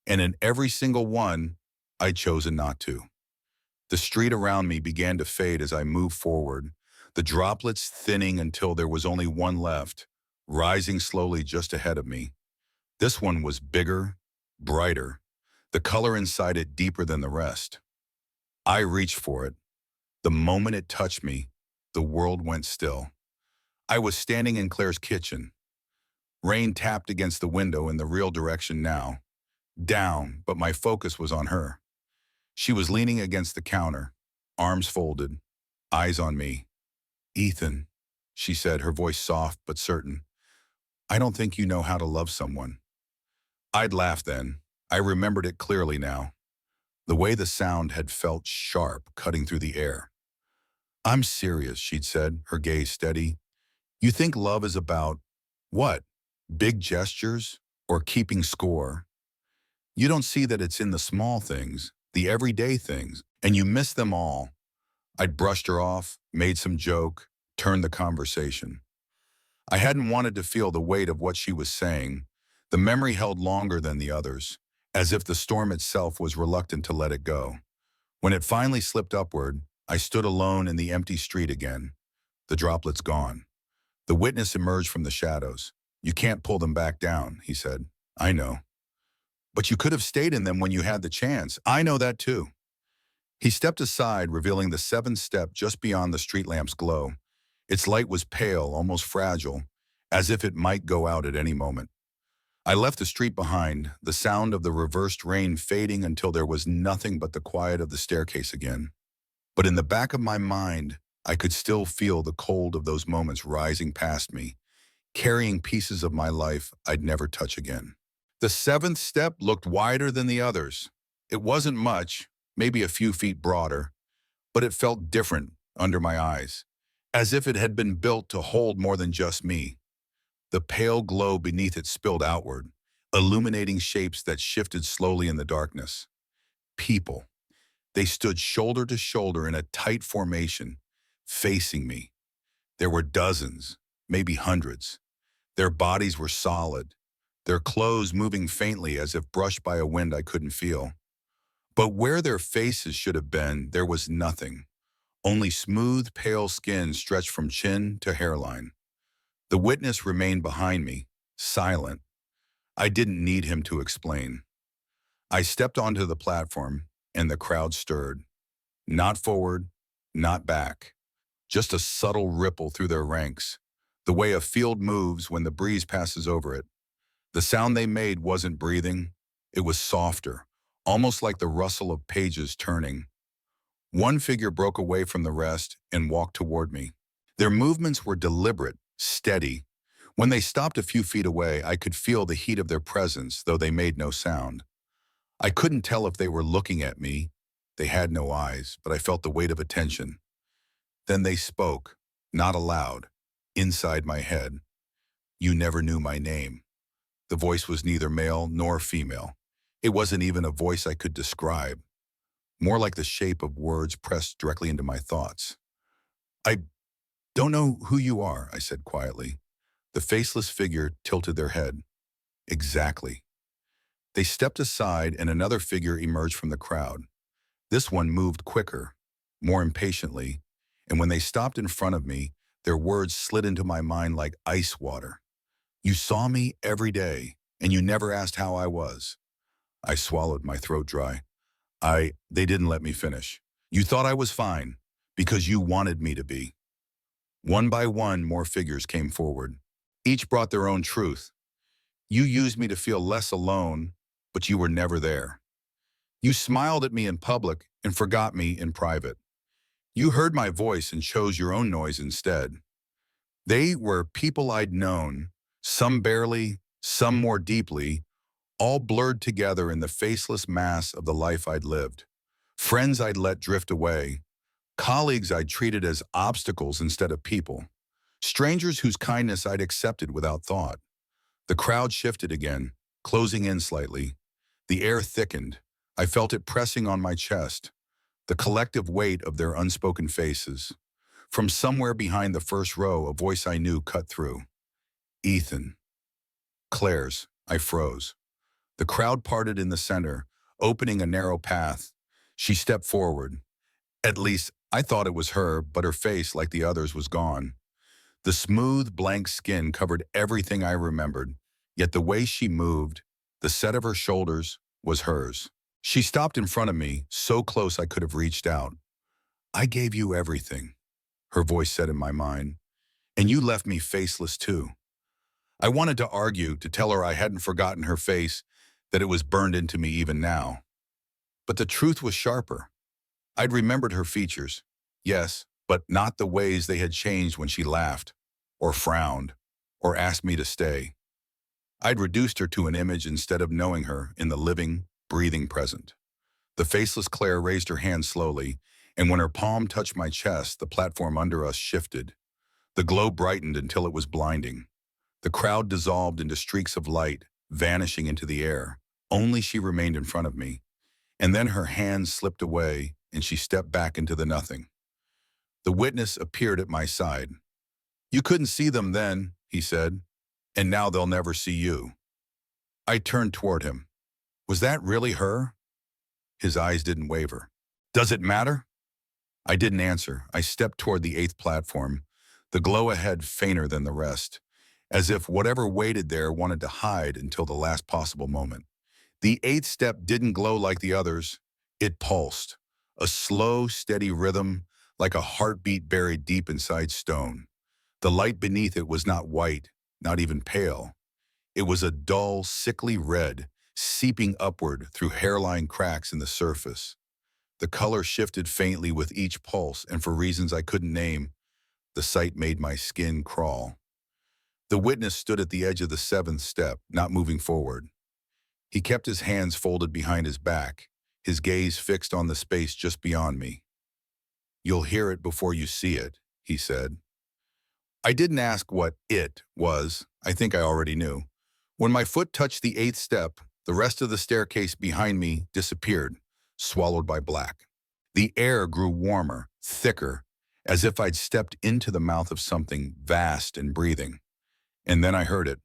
And in every single one, I'd chosen not to. The street around me began to fade as I moved forward, the droplets thinning until there was only one left, rising slowly just ahead of me. This one was bigger, brighter, the color inside it deeper than the rest. I reached for it. The moment it touched me, the world went still. I was standing in Claire's kitchen. Rain tapped against the window in the real direction now. Down, but my focus was on her. She was leaning against the counter, arms folded, eyes on me. "Ethan," she said, her voice soft but certain, "I don't think you know how to love someone." I'd laughed then. I remembered it clearly now. The way the sound had felt sharp, cutting through the air. "I'm serious," she'd said, her gaze steady. "You think love is about, what? Big gestures? Or keeping score? You don't see that it's in the small things, the everyday things, and you miss them all." I'd brushed her off, made some joke, turned the conversation. I hadn't wanted to feel the weight of what she was saying. The memory held longer than the others, as if the storm itself was reluctant to let it go. When it finally slipped upward, I stood alone in the empty street again, the droplets gone. The witness emerged from the shadows. "You can't pull them back down," he said. "I know. But you could have stayed in them when you had the chance." "I know that too." He stepped aside, revealing the seventh step just beyond the street lamp's glow. Its light was pale, almost fragile, as if it might go out at any moment. I left the street behind, the sound of the reversed rain fading until there was nothing but the quiet of the staircase again. But in the back of my mind, I could still feel the cold of those moments rising past me, carrying pieces of my life I'd never touch again. The seventh step looked wider than the others. It wasn't much, maybe a few feet broader, but it felt different under my eyes, as if it had been built to hold more than just me. The pale glow beneath it spilled outward, illuminating shapes that shifted slowly in the darkness. People. They stood shoulder to shoulder in a tight formation, facing me. There were dozens, maybe hundreds. Their bodies were solid, their clothes moving faintly as if brushed by a wind I couldn't feel. But where their faces should have been, there was nothing. Only smooth, pale skin stretched from chin to hairline. The witness remained behind me, silent. I didn't need him to explain. I stepped onto the platform, and the crowd stirred. Not forward, not back. Just a subtle ripple through their ranks, the way a field moves when the breeze passes over it. The sound they made wasn't breathing. It was softer, almost like the rustle of pages turning. One figure broke away from the rest and walked toward me. Their movements were deliberate, steady. When they stopped a few feet away, I could feel the heat of their presence, though they made no sound. I couldn't tell if they were looking at me. They had no eyes, but I felt the weight of attention. Then they spoke, not aloud, inside my head. "You never knew my name." The voice was neither male nor female. It wasn't even a voice I could describe, more like the shape of words pressed directly into my thoughts. "I don't know who you are," I said quietly. The faceless figure tilted their head. "Exactly." They stepped aside and another figure emerged from the crowd. This one moved quicker, more impatiently, and when they stopped in front of me, their words slid into my mind like ice water. "You saw me every day, and you never asked how I was." I swallowed, my throat dry. They didn't let me finish. "You thought I was fine, because you wanted me to be." One by one, more figures came forward. Each brought their own truth. "You used me to feel less alone, but you were never there. You smiled at me in public and forgot me in private. You heard my voice and chose your own noise instead." They were people I'd known, some barely, some more deeply, all blurred together in the faceless mass of the life I'd lived. Friends I'd let drift away, colleagues I'd treated as obstacles instead of people, strangers whose kindness I'd accepted without thought. The crowd shifted again, closing in slightly. The air thickened. I felt it pressing on my chest, the collective weight of their unspoken faces. From somewhere behind the first row, a voice I knew cut through. "Ethan." Claire's. I froze. The crowd parted in the center, opening a narrow path. She stepped forward. At least, I thought it was her, but her face, like the others, was gone. The smooth, blank skin covered everything I remembered, yet the way she moved, the set of her shoulders, was hers. She stopped in front of me, so close I could have reached out. "I gave you everything." her voice said in my mind. And you left me faceless too. I wanted to argue, to tell her I hadn't forgotten her face, that it was burned into me even now. But the truth was sharper. I'd remembered her features, yes, but not the ways they had changed when she laughed, or frowned, or asked me to stay. I'd reduced her to an image instead of knowing her in the living, breathing present. The faceless Claire raised her hand slowly, and when her palm touched my chest, the platform under us shifted. The glow brightened until it was blinding. The crowd dissolved into streaks of light, vanishing into the air. Only she remained in front of me. And then her hands slipped away, and she stepped back into the nothing. The witness appeared at my side. You couldn't see them then, he said, and now they'll never see you. I turned toward him. Was that really her? His eyes didn't waver. Does it matter? I didn't answer. I stepped toward the eighth platform, the glow ahead fainter than the rest, as if whatever waited there wanted to hide until the last possible moment. The eighth step didn't glow like the others. It pulsed, a slow, steady rhythm, like a heartbeat buried deep inside stone. The light beneath it was not white, not even pale. It was a dull, sickly red, seeping upward through hairline cracks in the surface. The color shifted faintly with each pulse, and for reasons I couldn't name, the sight made my skin crawl. The witness stood at the edge of the seventh step, not moving forward. He kept his hands folded behind his back, his gaze fixed on the space just beyond me. You'll hear it before you see it, he said. I didn't ask what it was. I think I already knew. When my foot touched the eighth step, the rest of the staircase behind me disappeared, swallowed by black. The air grew warmer, thicker, as if I'd stepped into the mouth of something vast and breathing. And then I heard it,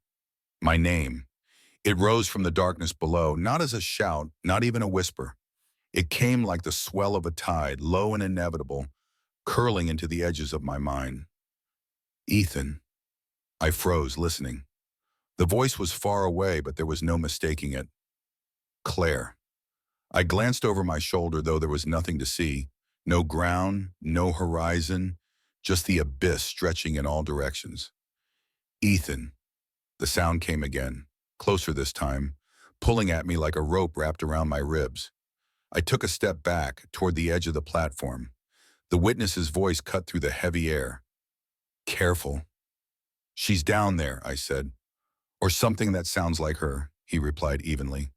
my name. It rose from the darkness below, not as a shout, not even a whisper. It came like the swell of a tide, low and inevitable, curling into the edges of my mind. Ethan. I froze, listening. The voice was far away, but there was no mistaking it. Claire. I glanced over my shoulder, though there was nothing to see. No ground, no horizon, just the abyss stretching in all directions. Ethan. The sound came again, closer this time, pulling at me like a rope wrapped around my ribs. I took a step back, toward the edge of the platform. The witness's voice cut through the heavy air. Careful. She's down there, I said. Or something that sounds like her, he replied evenly.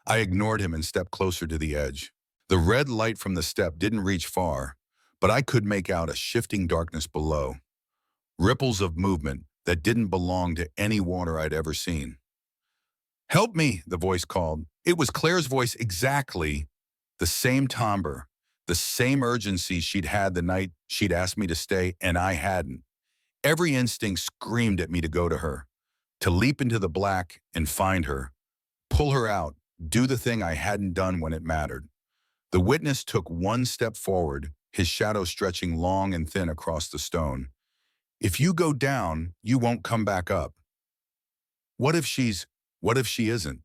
I ignored him and stepped closer to the edge. The red light from the step didn't reach far, but I could make out a shifting darkness below. Ripples of movement that didn't belong to any water I'd ever seen. Help me, the voice called. It was Claire's voice exactly, the same timbre, the same urgency she'd had the night she'd asked me to stay, and I hadn't. Every instinct screamed at me to go to her, to leap into the black and find her, pull her out, do the thing I hadn't done when it mattered. The witness took one step forward, his shadow stretching long and thin across the stone. If you go down, you won't come back up. What if she isn't?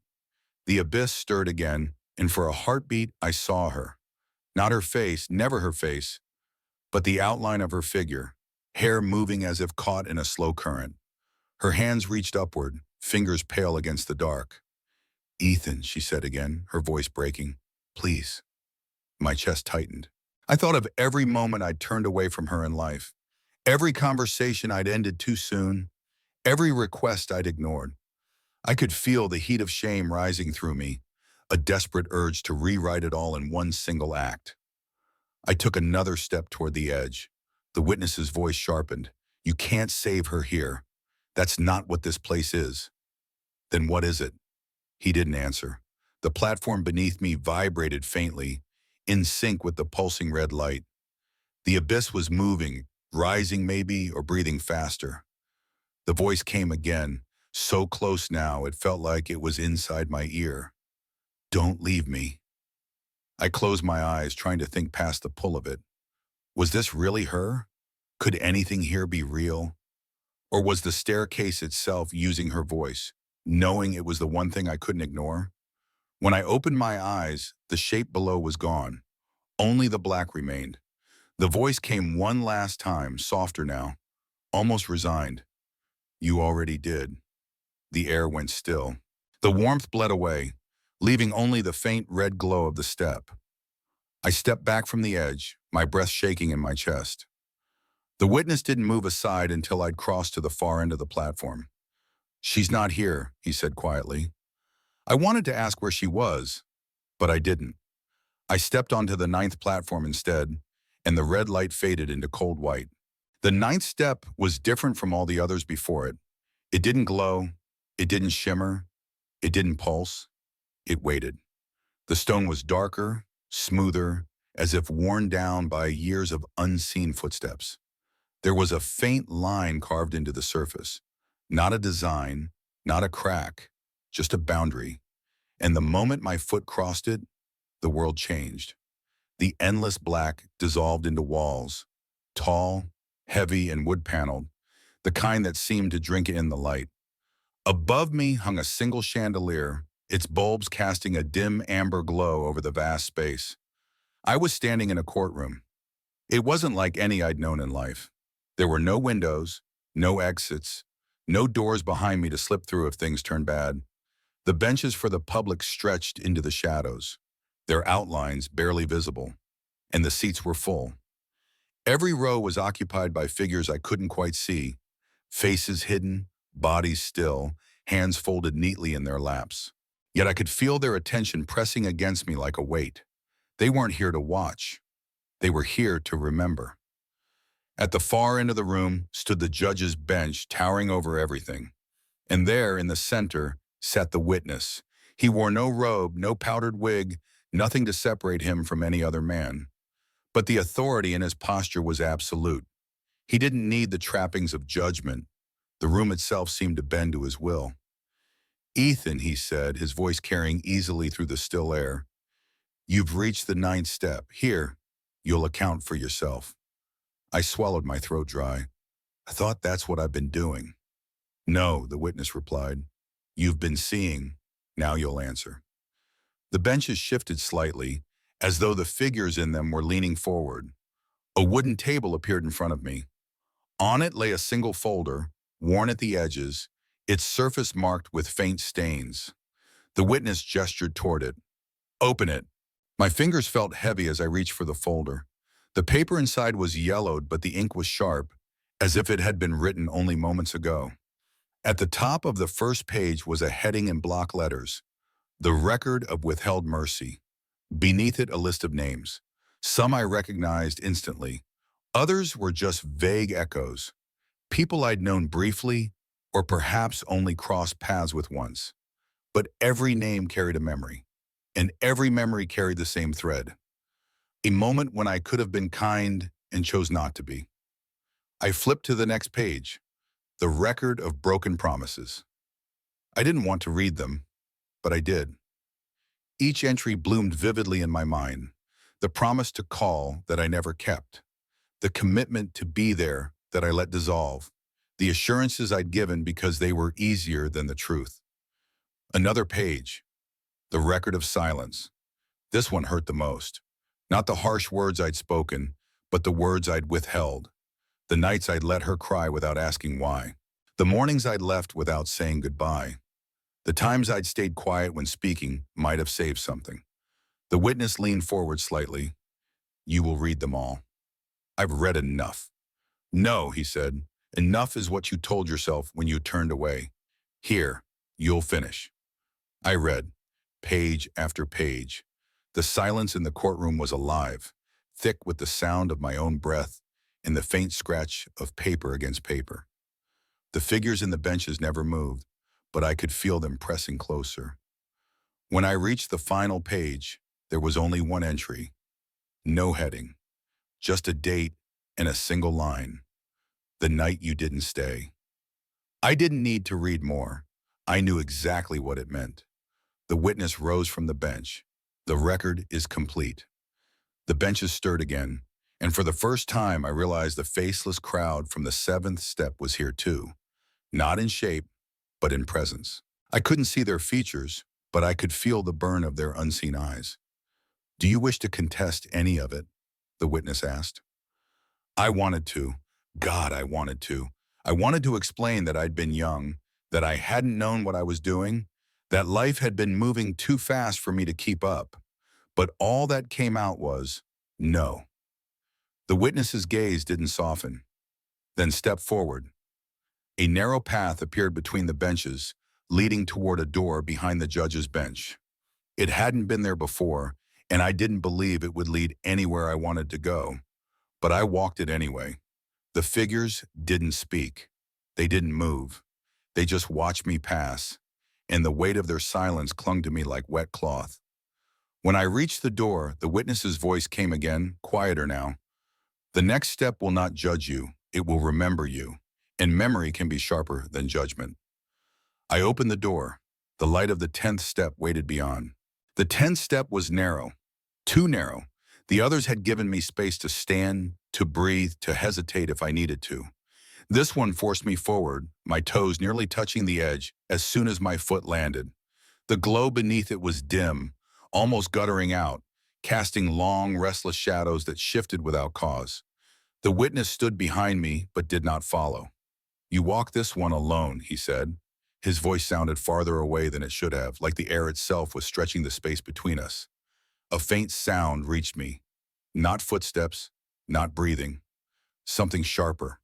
The abyss stirred again, and for a heartbeat I saw her. Not her face, never her face, but the outline of her figure, hair moving as if caught in a slow current. Her hands reached upward, fingers pale against the dark. Ethan, she said again, her voice breaking. Please. My chest tightened. I thought of every moment I'd turned away from her in life, every conversation I'd ended too soon, every request I'd ignored. I could feel the heat of shame rising through me, a desperate urge to rewrite it all in one single act. I took another step toward the edge. The witness's voice sharpened. You can't save her here. That's not what this place is. Then what is it? He didn't answer. The platform beneath me vibrated faintly, in sync with the pulsing red light. The abyss was moving, rising maybe, or breathing faster. The voice came again, so close now it felt like it was inside my ear. Don't leave me. I closed my eyes, trying to think past the pull of it. Was this really her? Could anything here be real? Or was the staircase itself using her voice, knowing it was the one thing I couldn't ignore? When I opened my eyes, the shape below was gone. Only the black remained. The voice came one last time, softer now, almost resigned. You already did. The air went still. The warmth bled away, leaving only the faint red glow of the step. I stepped back from the edge, my breath shaking in my chest. The witness didn't move aside until I'd crossed to the far end of the platform. She's not here, he said quietly. I wanted to ask where she was, but I didn't. I stepped onto the ninth platform instead, and the red light faded into cold white. The ninth step was different from all the others before it. It didn't glow, it didn't shimmer, it didn't pulse. It waited. The stone was darker, smoother, as if worn down by years of unseen footsteps. There was a faint line carved into the surface. Not a design, not a crack, just a boundary. And the moment my foot crossed it, the world changed. The endless black dissolved into walls, tall, heavy, and wood-paneled, the kind that seemed to drink in the light. Above me hung a single chandelier, its bulbs casting a dim amber glow over the vast space. I was standing in a courtroom. It wasn't like any I'd known in life. There were no windows, no exits, no doors behind me to slip through if things turned bad. The benches for the public stretched into the shadows, their outlines barely visible, and the seats were full. Every row was occupied by figures I couldn't quite see, faces hidden, bodies still, hands folded neatly in their laps. Yet I could feel their attention pressing against me like a weight. They weren't here to watch. They were here to remember. At the far end of the room stood the judge's bench, towering over everything. And there, in the center, sat the witness. He wore no robe, no powdered wig, nothing to separate him from any other man. But the authority in his posture was absolute. He didn't need the trappings of judgment. The room itself seemed to bend to his will. Ethan, he said, his voice carrying easily through the still air, you've reached the ninth step. Here, you'll account for yourself. I swallowed my throat dry. I thought that's what I've been doing. No, the witness replied. You've been seeing. Now you'll answer. The benches shifted slightly, as though the figures in them were leaning forward. A wooden table appeared in front of me. On it lay a single folder, worn at the edges, its surface marked with faint stains. The witness gestured toward it. Open it. My fingers felt heavy as I reached for the folder. The paper inside was yellowed, but the ink was sharp, as if it had been written only moments ago. At the top of the first page was a heading in block letters, the record of withheld mercy. Beneath it, a list of names. Some I recognized instantly. Others were just vague echoes. People I'd known briefly, or perhaps only crossed paths with once. But every name carried a memory, and every memory carried the same thread. A moment when I could have been kind and chose not to be. I flipped to the next page, the record of broken promises. I didn't want to read them, but I did. Each entry bloomed vividly in my mind, the promise to call that I never kept, the commitment to be there that I let dissolve, the assurances I'd given because they were easier than the truth. Another page, the record of silence. This one hurt the most. Not the harsh words I'd spoken, but the words I'd withheld. The nights I'd let her cry without asking why. The mornings I'd left without saying goodbye. The times I'd stayed quiet when speaking might have saved something. The witness leaned forward slightly. You will read them all. I've read enough. No, he said. Enough is what you told yourself when you turned away. Here, you'll finish. I read, page after page. The silence in the courtroom was alive, thick with the sound of my own breath and the faint scratch of paper against paper. The figures in the benches never moved, but I could feel them pressing closer. When I reached the final page, there was only one entry. No heading, just a date and a single line. The night you didn't stay. I didn't need to read more. I knew exactly what it meant. The witness rose from the bench. The record is complete. The benches stirred again, and for the first time I realized the faceless crowd from the seventh step was here too. Not in shape, but in presence. I couldn't see their features, but I could feel the burn of their unseen eyes. Do you wish to contest any of it? The witness asked. I wanted to. God, I wanted to. I wanted to explain that I'd been young, that I hadn't known what I was doing, that life had been moving too fast for me to keep up. But all that came out was, no. The witness's gaze didn't soften. Then step forward. A narrow path appeared between the benches, leading toward a door behind the judge's bench. It hadn't been there before, and I didn't believe it would lead anywhere I wanted to go. But I walked it anyway. The figures didn't speak. They didn't move. They just watched me pass, and the weight of their silence clung to me like wet cloth. When I reached the door, the witness's voice came again, quieter now. The next step will not judge you, it will remember you, and memory can be sharper than judgment. I opened the door. The light of the 10th step waited beyond. The 10th step was narrow, too narrow. The others had given me space to stand, to breathe, to hesitate if I needed to. This one forced me forward, my toes nearly touching the edge as soon as my foot landed. The glow beneath it was dim, almost guttering out, casting long, restless shadows that shifted without cause. The witness stood behind me, but did not follow. "You walk this one alone," he said. His voice sounded farther away than it should have, like the air itself was stretching the space between us. A faint sound reached me. Not footsteps, not breathing. Something sharper.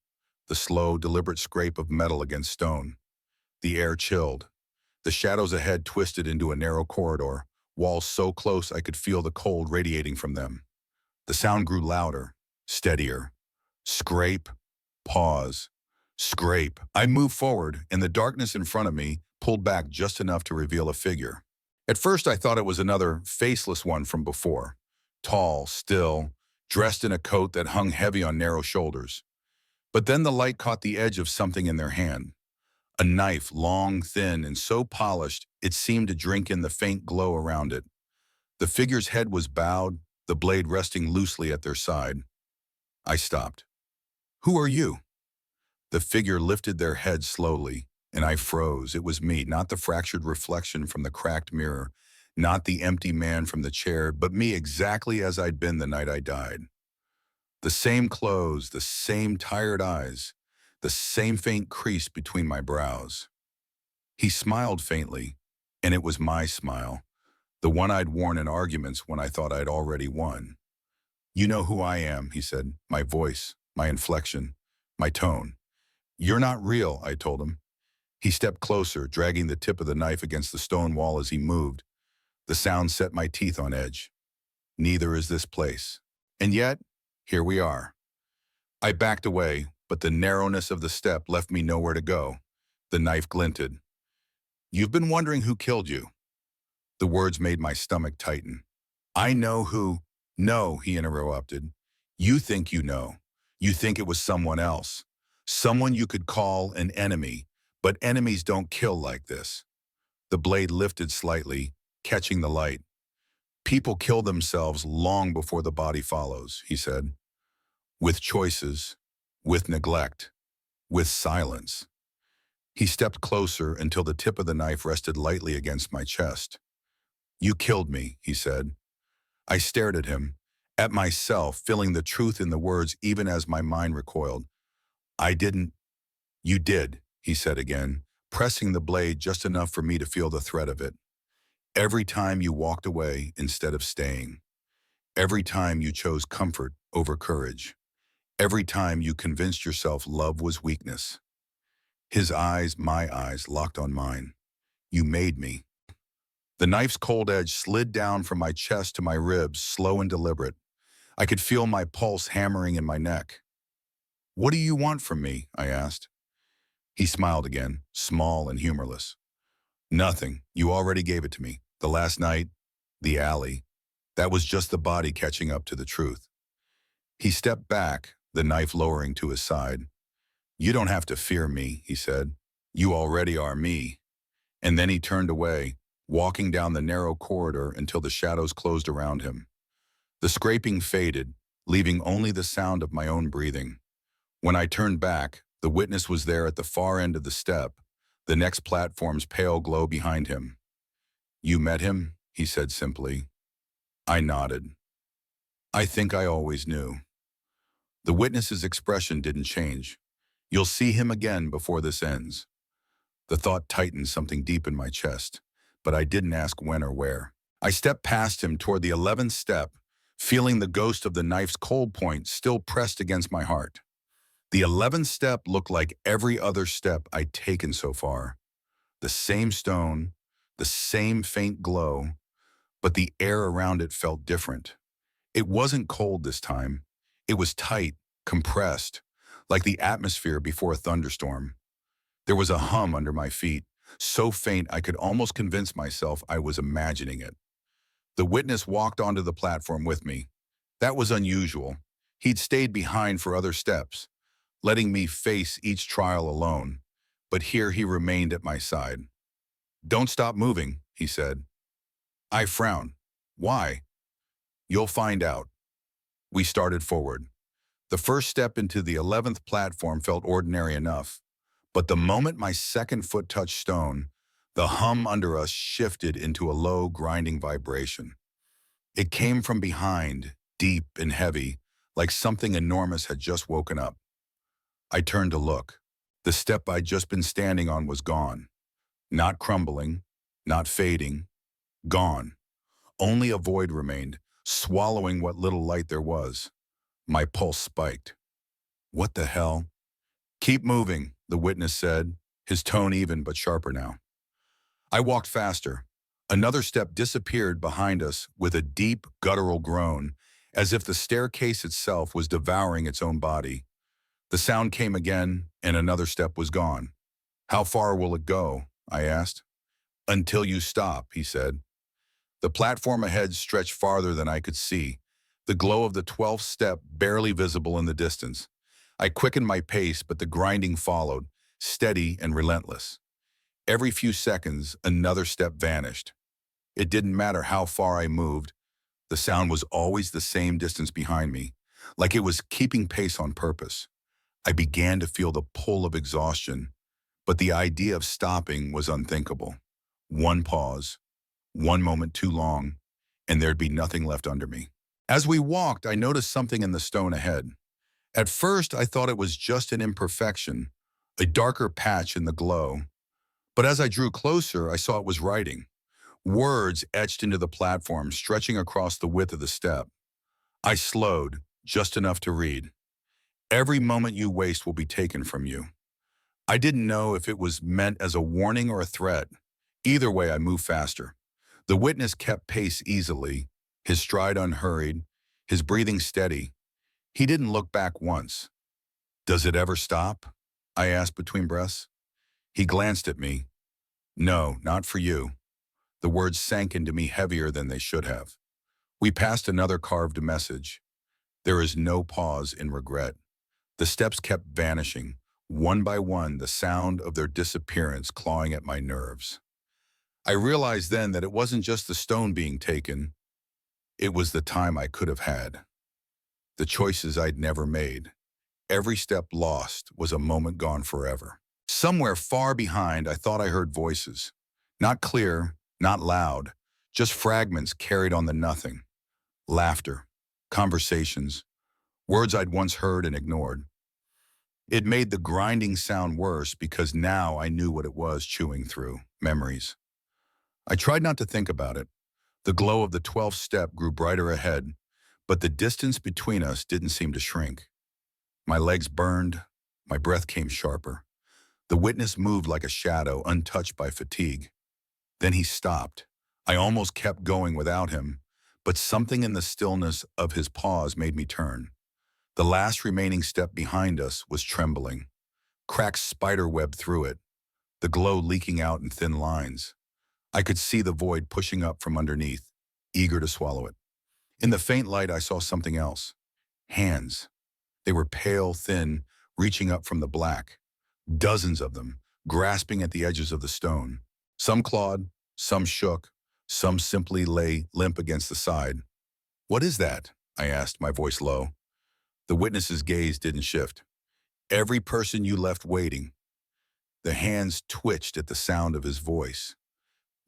The slow, deliberate scrape of metal against stone. The air chilled. The shadows ahead twisted into a narrow corridor, walls so close I could feel the cold radiating from them. The sound grew louder, steadier. Scrape, pause, scrape. I moved forward, and the darkness in front of me pulled back just enough to reveal a figure. At first, I thought it was another faceless one from before. Tall, still, dressed in a coat that hung heavy on narrow shoulders. But then the light caught the edge of something in their hand. A knife, long, thin, and so polished it seemed to drink in the faint glow around it. The figure's head was bowed, the blade resting loosely at their side. I stopped. "Who are you?" The figure lifted their head slowly, and I froze. It was me, not the fractured reflection from the cracked mirror, not the empty man from the chair, but me exactly as I'd been the night I died. The same clothes, the same tired eyes, the same faint crease between my brows. He smiled faintly, and it was my smile, the one I'd worn in arguments when I thought I'd already won. "You know who I am," he said, my voice, my inflection, my tone. "You're not real," I told him. He stepped closer, dragging the tip of the knife against the stone wall as he moved. The sound set my teeth on edge. Neither is this place. And yet, here we are. I backed away, but the narrowness of the step left me nowhere to go. The knife glinted. "You've been wondering who killed you." The words made my stomach tighten. "I know who—" "No," he interrupted. "You think you know. You think it was someone else. Someone you could call an enemy, but enemies don't kill like this." The blade lifted slightly, catching the light. "People kill themselves long before the body follows," he said. "With choices, with neglect, with silence." He stepped closer until the tip of the knife rested lightly against my chest. "You killed me," he said. I stared at him, at myself, feeling the truth in the words even as my mind recoiled. "I didn't." "You did," he said again, pressing the blade just enough for me to feel the threat of it. "Every time you walked away instead of staying. Every time you chose comfort over courage. Every time you convinced yourself love was weakness." His eyes, my eyes, locked on mine. "You made me." The knife's cold edge slid down from my chest to my ribs, slow and deliberate. I could feel my pulse hammering in my neck. "What do you want from me?" I asked. He smiled again, small and humorless. "Nothing. You already gave it to me. The last night, the alley. That was just the body catching up to the truth." He stepped back, the knife lowering to his side. "You don't have to fear me," he said. "You already are me." And then he turned away, walking down the narrow corridor until the shadows closed around him. The scraping faded, leaving only the sound of my own breathing. When I turned back, the witness was there at the far end of the step, the next platform's pale glow behind him. "You met him?" he said simply. I nodded. "I think I always knew." The witness's expression didn't change. You'll see him again before this ends. The thought tightened something deep in my chest, but I didn't ask when or where. I stepped past him toward the 11th step, feeling the ghost of the knife's cold point still pressed against my heart. The 11th step looked like every other step I'd taken so far. The same stone, the same faint glow, but the air around it felt different. It wasn't cold this time. It was tight, compressed, like the atmosphere before a thunderstorm. There was a hum under my feet, so faint I could almost convince myself I was imagining it. The witness walked onto the platform with me. That was unusual. He'd stayed behind for other steps, letting me face each trial alone. But here he remained at my side. "Don't stop moving," he said. I frowned. "Why?" "You'll find out." We started forward. The first step into the 11th platform felt ordinary enough, but the moment my second foot touched stone, the hum under us shifted into a low, grinding vibration. It came from behind, deep and heavy, like something enormous had just woken up. I turned to look. The step I'd just been standing on was gone. Not crumbling, not fading, gone. Only a void remained, swallowing what little light there was. My pulse spiked. "What the hell?" "Keep moving," the witness said, his tone even but sharper now. I walked faster. Another step disappeared behind us with a deep, guttural groan, as if the staircase itself was devouring its own body. The sound came again, and another step was gone. "How far will it go?" I asked. "Until you stop," he said. The platform ahead stretched farther than I could see, the glow of the 12th step barely visible in the distance. I quickened my pace, but the grinding followed, steady and relentless. Every few seconds, another step vanished. It didn't matter how far I moved, the sound was always the same distance behind me, like it was keeping pace on purpose. I began to feel the pull of exhaustion, but the idea of stopping was unthinkable. One pause, one moment too long, and there'd be nothing left under me. As we walked, I noticed something in the stone ahead. At first, I thought it was just an imperfection, a darker patch in the glow. But as I drew closer, I saw it was writing. Words etched into the platform, stretching across the width of the step. I slowed, just enough to read. "Every moment you waste will be taken from you." I didn't know if it was meant as a warning or a threat. Either way, I moved faster. The witness kept pace easily, his stride unhurried, his breathing steady. He didn't look back once. "Does it ever stop?" I asked between breaths. He glanced at me. "No, not for you." The words sank into me heavier than they should have. We passed another carved message. "There is no pause in regret." The steps kept vanishing, one by one, the sound of their disappearance clawing at my nerves. I realized then that it wasn't just the stone being taken, it was the time I could have had. The choices I'd never made. Every step lost was a moment gone forever. Somewhere far behind, I thought I heard voices. Not clear, not loud, just fragments carried on the nothing. Laughter, conversations, words I'd once heard and ignored. It made the grinding sound worse because now I knew what it was chewing through, memories. I tried not to think about it. The glow of the 12th step grew brighter ahead, but the distance between us didn't seem to shrink. My legs burned, my breath came sharper. The witness moved like a shadow, untouched by fatigue. Then he stopped. I almost kept going without him, but something in the stillness of his pause made me turn. The last remaining step behind us was trembling. Cracks spiderwebbed through it, the glow leaking out in thin lines. I could see the void pushing up from underneath, eager to swallow it. In the faint light, I saw something else. Hands. They were pale, thin, reaching up from the black. Dozens of them, grasping at the edges of the stone. Some clawed, some shook, some simply lay limp against the side. "What is that?" I asked, my voice low. The witness's gaze didn't shift. "Every person you left waiting." The hands twitched at the sound of his voice.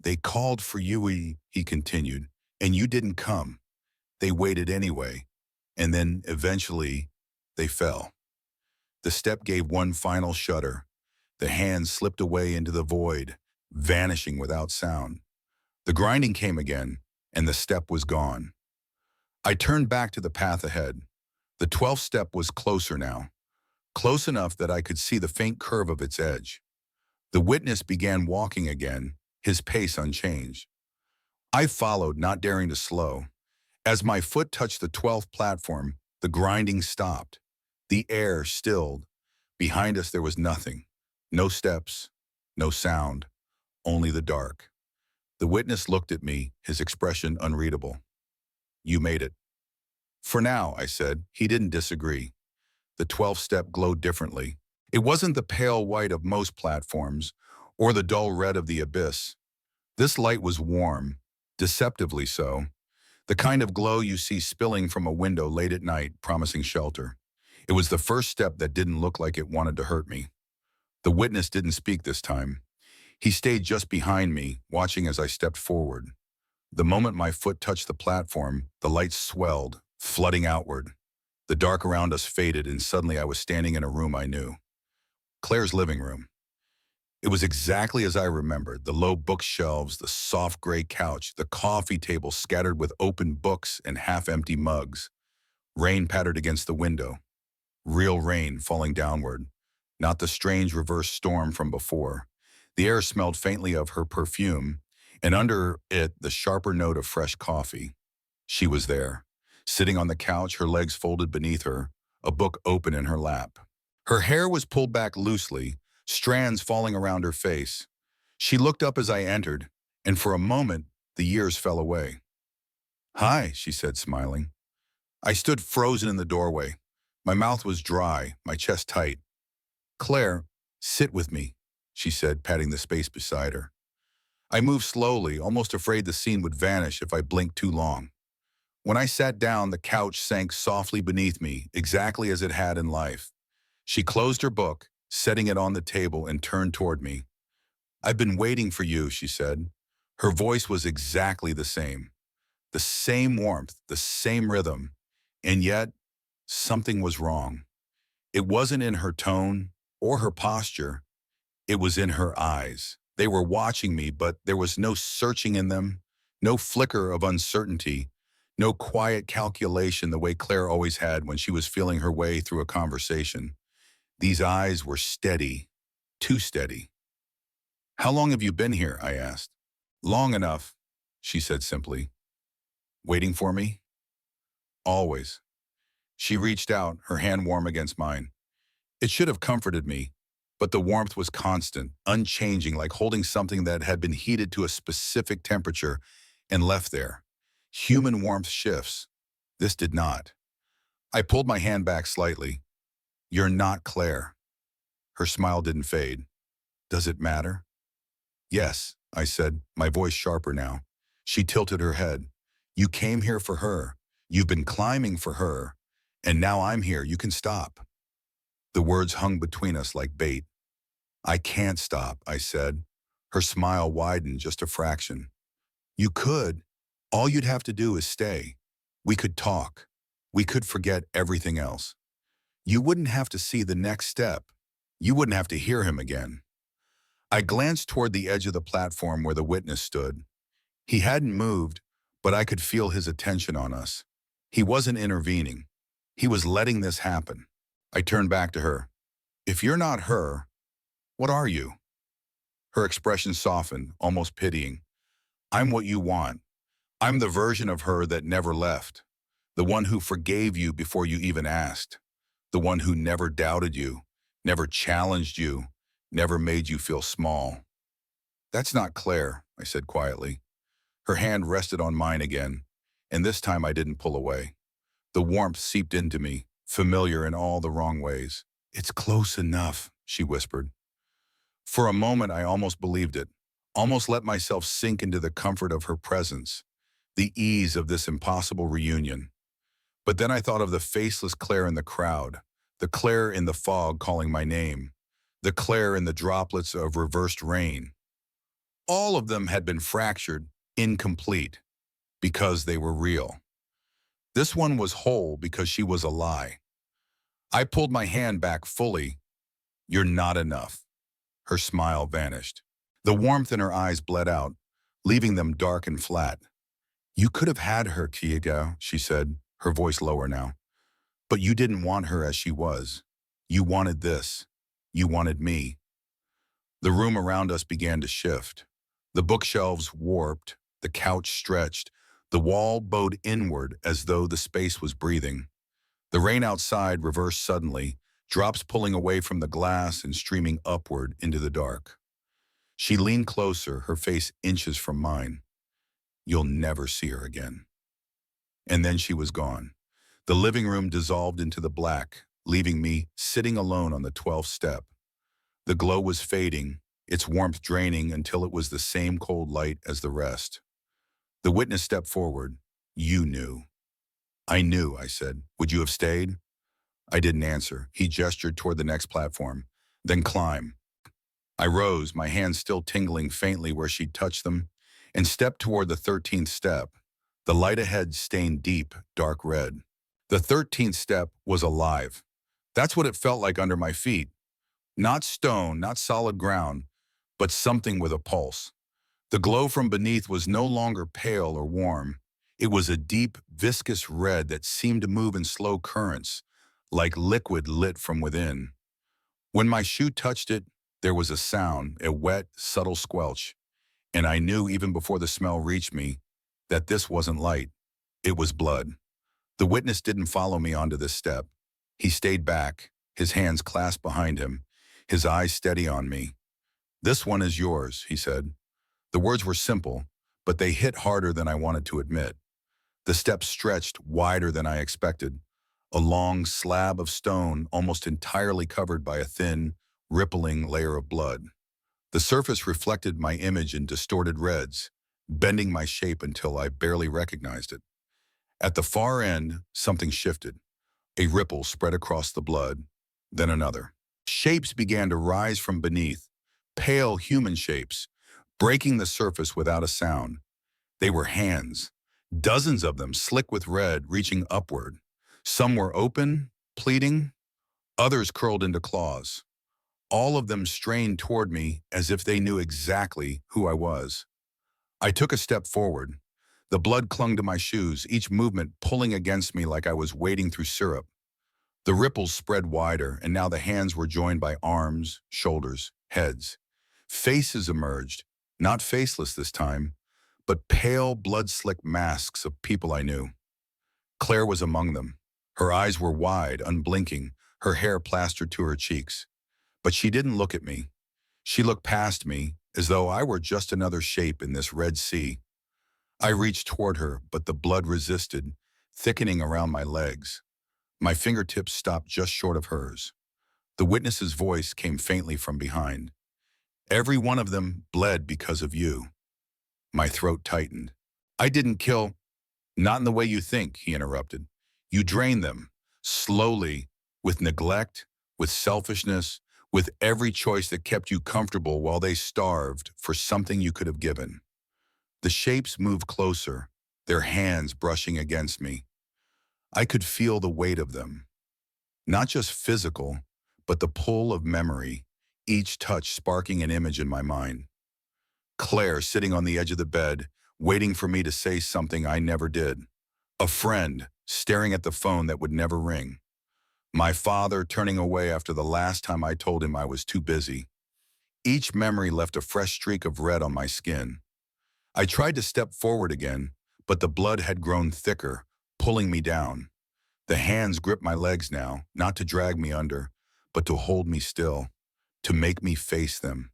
"They called for you," he continued, "and you didn't come. They waited anyway. And then, eventually, They fell. The step gave one final shudder. The hand slipped away into the void, vanishing without sound. The grinding came again, and the step was gone. I turned back to the path ahead. The 12th step was closer now, close enough that I could see the faint curve of its edge. The witness began walking again, his pace unchanged. I followed, not daring to slow. As my foot touched the 12th platform, the grinding stopped. The air stilled. Behind us there was nothing. No steps, no sound, only the dark. The witness looked at me, his expression unreadable. "You made it." "For now," I said. He didn't disagree. The 12th step glowed differently. It wasn't the pale white of most platforms, or the dull red of the abyss. This light was warm, deceptively so, the kind of glow you see spilling from a window late at night, promising shelter. It was the first step that didn't look like it wanted to hurt me. The witness didn't speak this time. He stayed just behind me, watching as I stepped forward. The moment my foot touched the platform, the light swelled, flooding outward. The dark around us faded, and suddenly I was standing in a room I knew. Claire's living room. It was exactly as I remembered: the low bookshelves, the soft gray couch, the coffee table scattered with open books and half-empty mugs. Rain pattered against the window. Real rain falling downward, not the strange reverse storm from before. The air smelled faintly of her perfume, and under it the sharper note of fresh coffee. She was there, sitting on the couch, her legs folded beneath her, a book open in her lap. Her hair was pulled back loosely, strands falling around her face. She looked up as I entered, and for a moment the years fell away. "Hi," she said, smiling. I stood frozen in the doorway. My mouth was dry, my chest tight. "Claire, sit with me," she said, patting the space beside her. I moved slowly, almost afraid the scene would vanish if I blinked too long. When I sat down, the couch sank softly beneath me, exactly as it had in life. She closed her book, setting it on the table, and turned toward me. "I've been waiting for you," she said. Her voice was exactly the same warmth, the same rhythm, and yet something was wrong. It wasn't in her tone or her posture. It was in her eyes. They were watching me, but there was no searching in them, no flicker of uncertainty, no quiet calculation the way Claire always had when she was feeling her way through a conversation. These eyes were steady, too steady. "How long have you been here?" I asked. "Long enough," she said simply. "Waiting for me?" "Always." She reached out, her hand warm against mine. It should have comforted me, but the warmth was constant, unchanging, like holding something that had been heated to a specific temperature and left there. Human warmth shifts. This did not. I pulled my hand back slightly. "You're not Claire." Her smile didn't fade. "Does it matter?" "Yes," I said, my voice sharper now. She tilted her head. "You came here for her. You've been climbing for her. And now I'm here. You can stop." The words hung between us like bait. "I can't stop," I said. Her smile widened just a fraction. "You could. All you'd have to do is stay. We could talk. We could forget everything else. You wouldn't have to see the next step. You wouldn't have to hear him again." I glanced toward the edge of the platform where the witness stood. He hadn't moved, but I could feel his attention on us. He wasn't intervening. He was letting this happen. I turned back to her. "If you're not her, what are you?" Her expression softened, almost pitying. "I'm what you want. I'm the version of her that never left. The one who forgave you before you even asked. The one who never doubted you, never challenged you, never made you feel small." "That's not Claire," I said quietly. Her hand rested on mine again, and this time I didn't pull away. The warmth seeped into me, familiar in all the wrong ways. "It's close enough," she whispered. For a moment I almost believed it, almost let myself sink into the comfort of her presence, the ease of this impossible reunion. But then I thought of the faceless Claire in the crowd, the Claire in the fog calling my name, the Claire in the droplets of reversed rain. All of them had been fractured, incomplete, because they were real. This one was whole because she was a lie. I pulled my hand back fully. You're not enough. Her smile vanished. The warmth in her eyes bled out, leaving them dark and flat. You could have had her, Kiego, she said, her voice lower now. But you didn't want her as she was. You wanted this. You wanted me. The room around us began to shift. The bookshelves warped, the couch stretched, the wall bowed inward as though the space was breathing. The rain outside reversed suddenly, drops pulling away from the glass and streaming upward into the dark. She leaned closer, her face inches from mine. You'll never see her again. And then she was gone. The living room dissolved into the black, leaving me sitting alone on the 12th step. The glow was fading, its warmth draining until it was the same cold light as the rest. The witness stepped forward. You knew. I knew, I said. Would you have stayed? I didn't answer. He gestured toward the next platform. Then climb. I rose, my hands still tingling faintly where she'd touched them, and stepped toward the 13th step. The light ahead stained deep, dark red. The 13th step was alive. That's what it felt like under my feet. Not stone, not solid ground, but something with a pulse. The glow from beneath was no longer pale or warm. It was a deep, viscous red that seemed to move in slow currents, like liquid lit from within. When my shoe touched it, there was a sound, a wet, subtle squelch, and I knew even before the smell reached me that this wasn't light. It was blood. The witness didn't follow me onto this step. He stayed back, his hands clasped behind him, his eyes steady on me. This one is yours, he said. The words were simple, but they hit harder than I wanted to admit. The steps stretched wider than I expected, a long slab of stone almost entirely covered by a thin, rippling layer of blood. The surface reflected my image in distorted reds, bending my shape until I barely recognized it. At the far end, something shifted. A ripple spread across the blood, then another. Shapes began to rise from beneath, pale human shapes, breaking the surface without a sound. They were hands, dozens of them slick with red, reaching upward. Some were open, pleading, others curled into claws. All of them strained toward me as if they knew exactly who I was. I took a step forward. The blood clung to my shoes, each movement pulling against me like I was wading through syrup. The ripples spread wider, and now the hands were joined by arms, shoulders, heads. Faces emerged, not faceless this time, but pale, blood-slick masks of people I knew. Claire was among them. Her eyes were wide, unblinking, her hair plastered to her cheeks. But she didn't look at me. She looked past me, as though I were just another shape in this red sea. I reached toward her, but the blood resisted, thickening around my legs. My fingertips stopped just short of hers. The witness's voice came faintly from behind. Every one of them bled because of you. My throat tightened. I didn't kill. Not in the way you think, he interrupted. You drained them, slowly, with neglect, with selfishness, with every choice that kept you comfortable while they starved for something you could have given. The shapes moved closer, their hands brushing against me. I could feel the weight of them. Not just physical, but the pull of memory, each touch sparking an image in my mind. Claire sitting on the edge of the bed, waiting for me to say something I never did. A friend staring at the phone that would never ring. My father turning away after the last time I told him I was too busy. Each memory left a fresh streak of red on my skin. I tried to step forward again, but the blood had grown thicker, pulling me down. The hands gripped my legs now, not to drag me under, but to hold me still, to make me face them.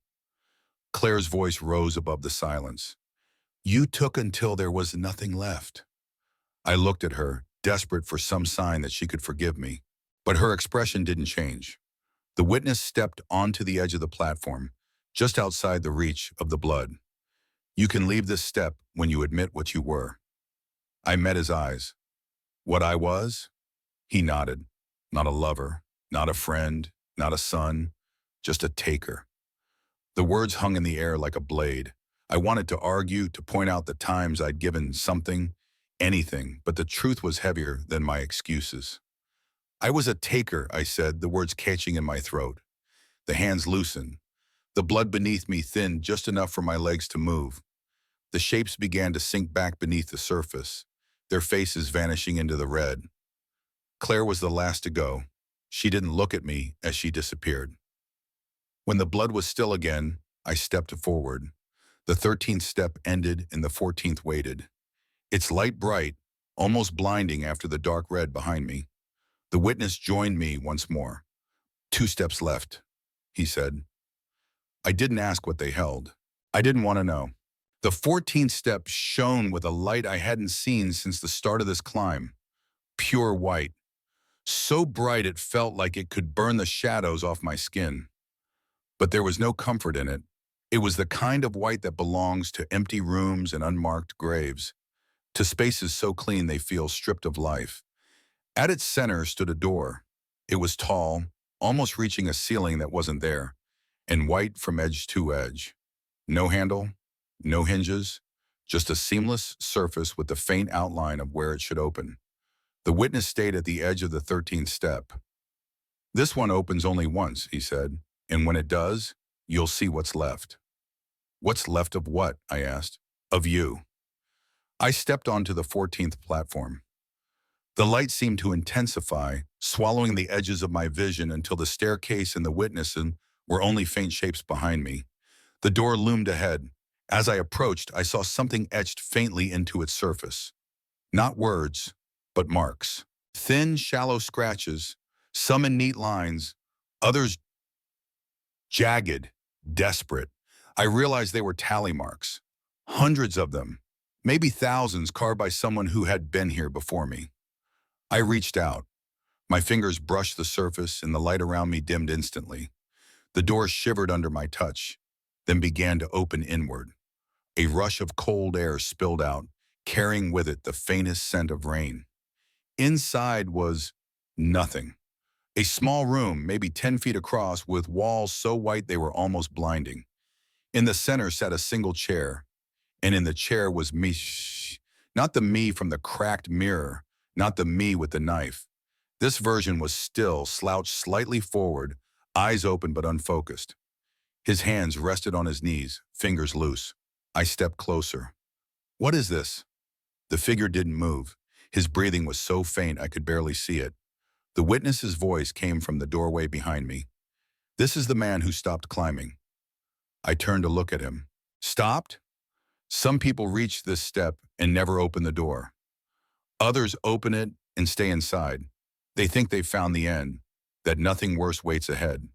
Claire's voice rose above the silence. You took until there was nothing left. I looked at her, desperate for some sign that she could forgive me, but her expression didn't change. The witness stepped onto the edge of the platform, just outside the reach of the blood. You can leave this step when you admit what you were. I met his eyes. What I was? He nodded. Not a lover, not a friend, not a son, just a taker. The words hung in the air like a blade. I wanted to argue, to point out the times I'd given something, anything, but the truth was heavier than my excuses. I was a taker, I said, the words catching in my throat. The hands loosened. The blood beneath me thinned just enough for my legs to move. The shapes began to sink back beneath the surface, their faces vanishing into the red. Claire was the last to go. She didn't look at me as she disappeared. When the blood was still again, I stepped forward. The 13th step ended and the 14th waited. Its light bright, almost blinding after the dark red behind me. The witness joined me once more. 2 steps left, he said. I didn't ask what they held. I didn't want to know. The 14th step shone with a light I hadn't seen since the start of this climb. Pure white. So bright it felt like it could burn the shadows off my skin. But there was no comfort in it. It was the kind of white that belongs to empty rooms and unmarked graves, to spaces so clean they feel stripped of life. At its center stood a door. It was tall, almost reaching a ceiling that wasn't there, and white from edge to edge. No handle, no hinges, just a seamless surface with the faint outline of where it should open. The witness stayed at the edge of the 13th step. This one opens only once, he said, and when it does, you'll see what's left. What's left of what? I asked. Of you. I stepped onto the 14th platform. The light seemed to intensify, swallowing the edges of my vision until the staircase and the witness were only faint shapes behind me. The door loomed ahead. As I approached, I saw something etched faintly into its surface. Not words, but marks. Thin, shallow scratches, some in neat lines, others jagged, desperate. I realized they were tally marks. Hundreds of them, maybe thousands, carved by someone who had been here before me. I reached out. My fingers brushed the surface and the light around me dimmed instantly. The door shivered under my touch, then began to open inward. A rush of cold air spilled out, carrying with it the faintest scent of rain. Inside was nothing. A small room, maybe 10 feet across, with walls so white they were almost blinding. In the center sat a single chair, and in the chair was me. Not the me from the cracked mirror, not the me with the knife. This version was still, slouched slightly forward, eyes open but unfocused. His hands rested on his knees, fingers loose. I stepped closer. What is this? The figure didn't move. His breathing was so faint I could barely see it. The witness's voice came from the doorway behind me. This is the man who stopped climbing. I turned to look at him. Stopped? Some people reach this step and never open the door. Others open it and stay inside. They think they've found the end, that nothing worse waits ahead.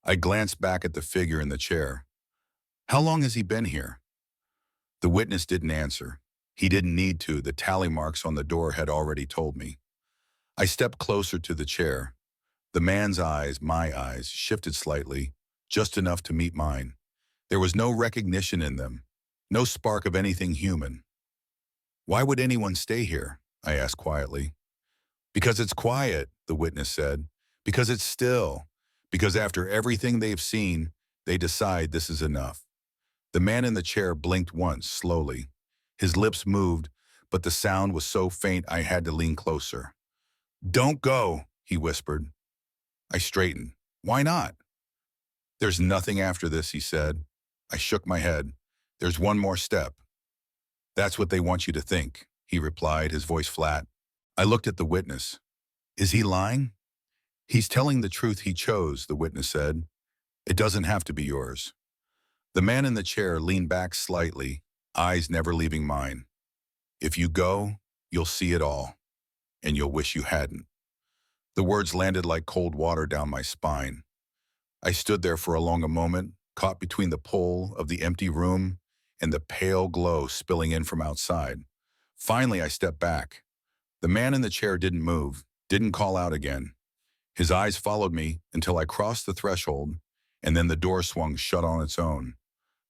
I glanced back at the figure in the chair. How long has he been here? The witness didn't answer. He didn't need to. The tally marks on the door had already told me. I stepped closer to the chair. The man's eyes, my eyes, shifted slightly, just enough to meet mine. There was no recognition in them, no spark of anything human. Why would anyone stay here? I asked quietly. Because it's quiet, the witness said. Because it's still. Because after everything they've seen, they decide this is enough. The man in the chair blinked once, slowly. His lips moved, but the sound was so faint I had to lean closer. Don't go, he whispered. I straightened. Why not? There's nothing after this, he said. I shook my head. There's one more step. That's what they want you to think, he replied, his voice flat. I looked at the witness. Is he lying? He's telling the truth he chose, the witness said. It doesn't have to be yours. The man in the chair leaned back slightly, eyes never leaving mine. If you go, you'll see it all, and you'll wish you hadn't. The words landed like cold water down my spine. I stood there for a long moment, caught between the pull of the empty room and the pale glow spilling in from outside. Finally, I stepped back. The man in the chair didn't move, didn't call out again. His eyes followed me until I crossed the threshold, and then the door swung shut on its own.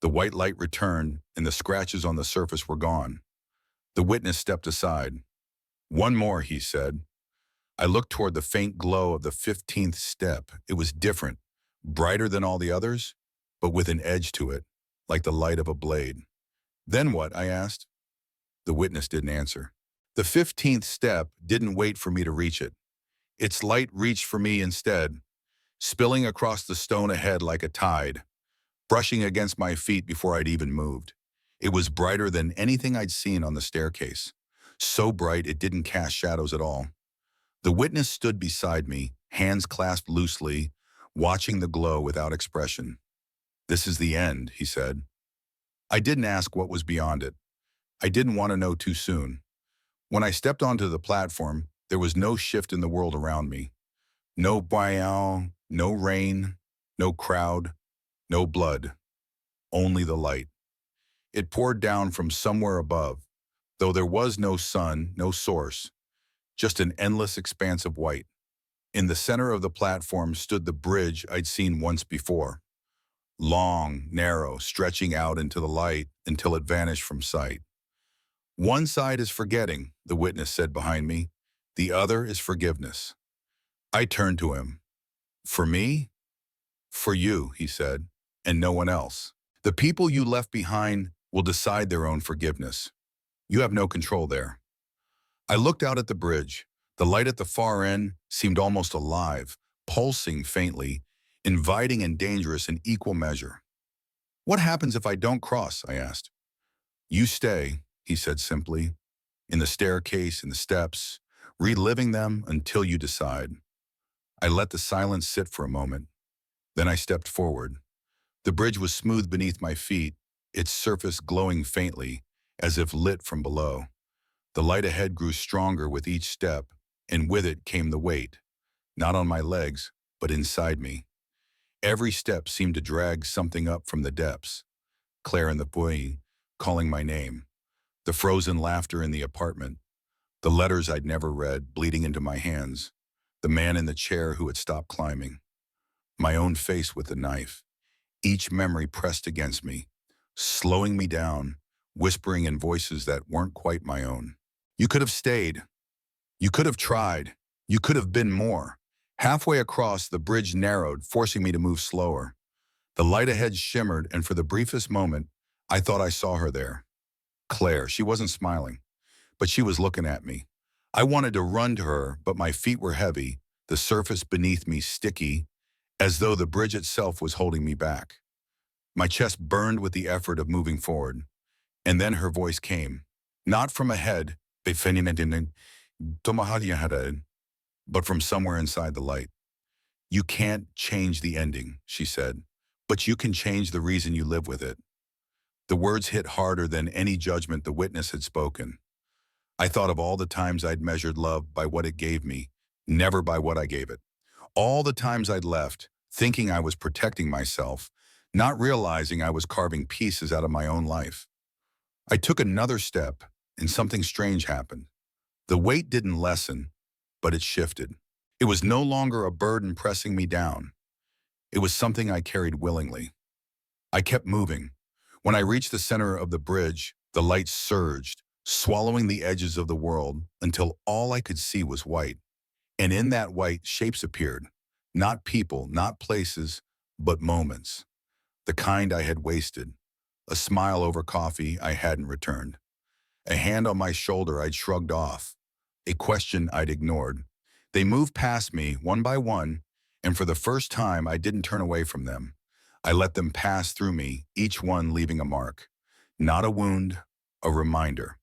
The white light returned, and the scratches on the surface were gone. The witness stepped aside. One more, he said. I looked toward the faint glow of the 15th step. It was different, brighter than all the others, but with an edge to it, like the light of a blade. Then what? I asked. The witness didn't answer. The 15th step didn't wait for me to reach it. Its light reached for me instead, spilling across the stone ahead like a tide, brushing against my feet before I'd even moved. It was brighter than anything I'd seen on the staircase, so bright it didn't cast shadows at all. The witness stood beside me, hands clasped loosely, watching the glow without expression. "This is the end," he said. I didn't ask what was beyond it. I didn't want to know too soon. When I stepped onto the platform, there was no shift in the world around me. No bow, no rain, no crowd, no blood, only the light. It poured down from somewhere above, though there was no sun, no source, just an endless expanse of white. In the center of the platform stood the bridge I'd seen once before. Long, narrow, stretching out into the light until it vanished from sight. "One side is forgetting," the witness said behind me. "The other is forgiveness." I turned to him. "For me?" "For you," he said, "and no one else. The people you left behind will decide their own forgiveness. You have no control there." I looked out at the bridge. The light at the far end seemed almost alive, pulsing faintly, inviting and dangerous in equal measure. "What happens if I don't cross?" I asked. "You stay," he said simply, "in the staircase, in the steps, reliving them until you decide." I let the silence sit for a moment. Then I stepped forward. The bridge was smooth beneath my feet, its surface glowing faintly, as if lit from below. The light ahead grew stronger with each step, and with it came the weight, not on my legs, but inside me. Every step seemed to drag something up from the depths. Claire in the buoy, calling my name. The frozen laughter in the apartment. The letters I'd never read bleeding into my hands. The man in the chair who had stopped climbing. My own face with the knife. Each memory pressed against me, slowing me down, whispering in voices that weren't quite my own. "You could have stayed. You could have tried. You could have been more." Halfway across, the bridge narrowed, forcing me to move slower. The light ahead shimmered, and for the briefest moment, I thought I saw her there. Claire, she wasn't smiling, but she was looking at me. I wanted to run to her, but my feet were heavy, the surface beneath me sticky, as though the bridge itself was holding me back. My chest burned with the effort of moving forward. And then her voice came, not from ahead, but from somewhere inside the light. "You can't change the ending," she said, "but you can change the reason you live with it." The words hit harder than any judgment the witness had spoken. I thought of all the times I'd measured love by what it gave me, never by what I gave it. All the times I'd left, thinking I was protecting myself, not realizing I was carving pieces out of my own life. I took another step, and something strange happened. The weight didn't lessen, but it shifted. It was no longer a burden pressing me down. It was something I carried willingly. I kept moving. When I reached the center of the bridge, the light surged, swallowing the edges of the world until all I could see was white. And in that white, shapes appeared. Not people, not places, but moments. The kind I had wasted. A smile over coffee I hadn't returned. A hand on my shoulder I'd shrugged off. A question I'd ignored. They moved past me, one by one, and for the first time I didn't turn away from them. I let them pass through me, each one leaving a mark. Not a wound, a reminder.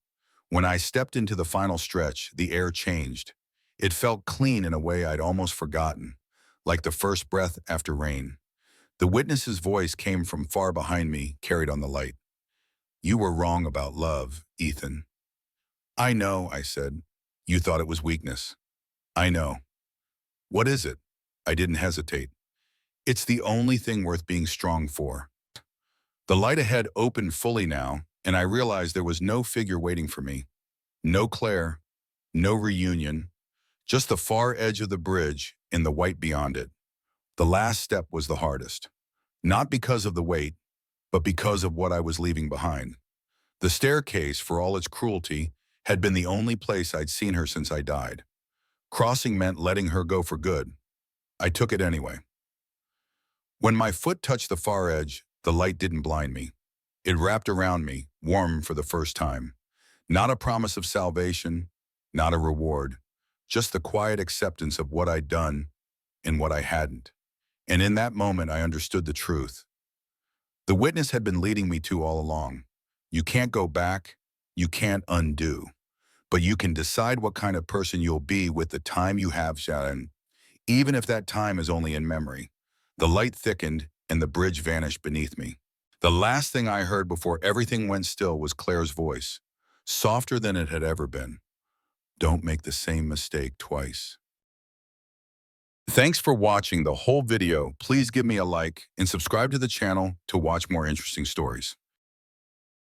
When I stepped into the final stretch, the air changed. It felt clean in a way I'd almost forgotten, like the first breath after rain. The witness's voice came from far behind me, carried on the light. "You were wrong about love, Ethan." "I know," I said. "You thought it was weakness." "I know." "What is it?" I didn't hesitate. "It's the only thing worth being strong for." The light ahead opened fully now, and I realized there was no figure waiting for me. No Claire, no reunion, just the far edge of the bridge and the white beyond it. The last step was the hardest. Not because of the weight, but because of what I was leaving behind. The staircase, for all its cruelty, had been the only place I'd seen her since I died. Crossing meant letting her go for good. I took it anyway. When my foot touched the far edge, the light didn't blind me. It wrapped around me, warm for the first time. Not a promise of salvation, not a reward, just the quiet acceptance of what I'd done and what I hadn't. And in that moment, I understood the truth. The witness had been leading me to all along. You can't go back, you can't undo, but you can decide what kind of person you'll be with the time you have, Sharon, even if that time is only in memory. The light thickened and the bridge vanished beneath me. The last thing I heard before everything went still was Claire's voice, softer than it had ever been. Don't make the same mistake twice. Thanks for watching the whole video. Please give me a like and subscribe to the channel to watch more interesting stories.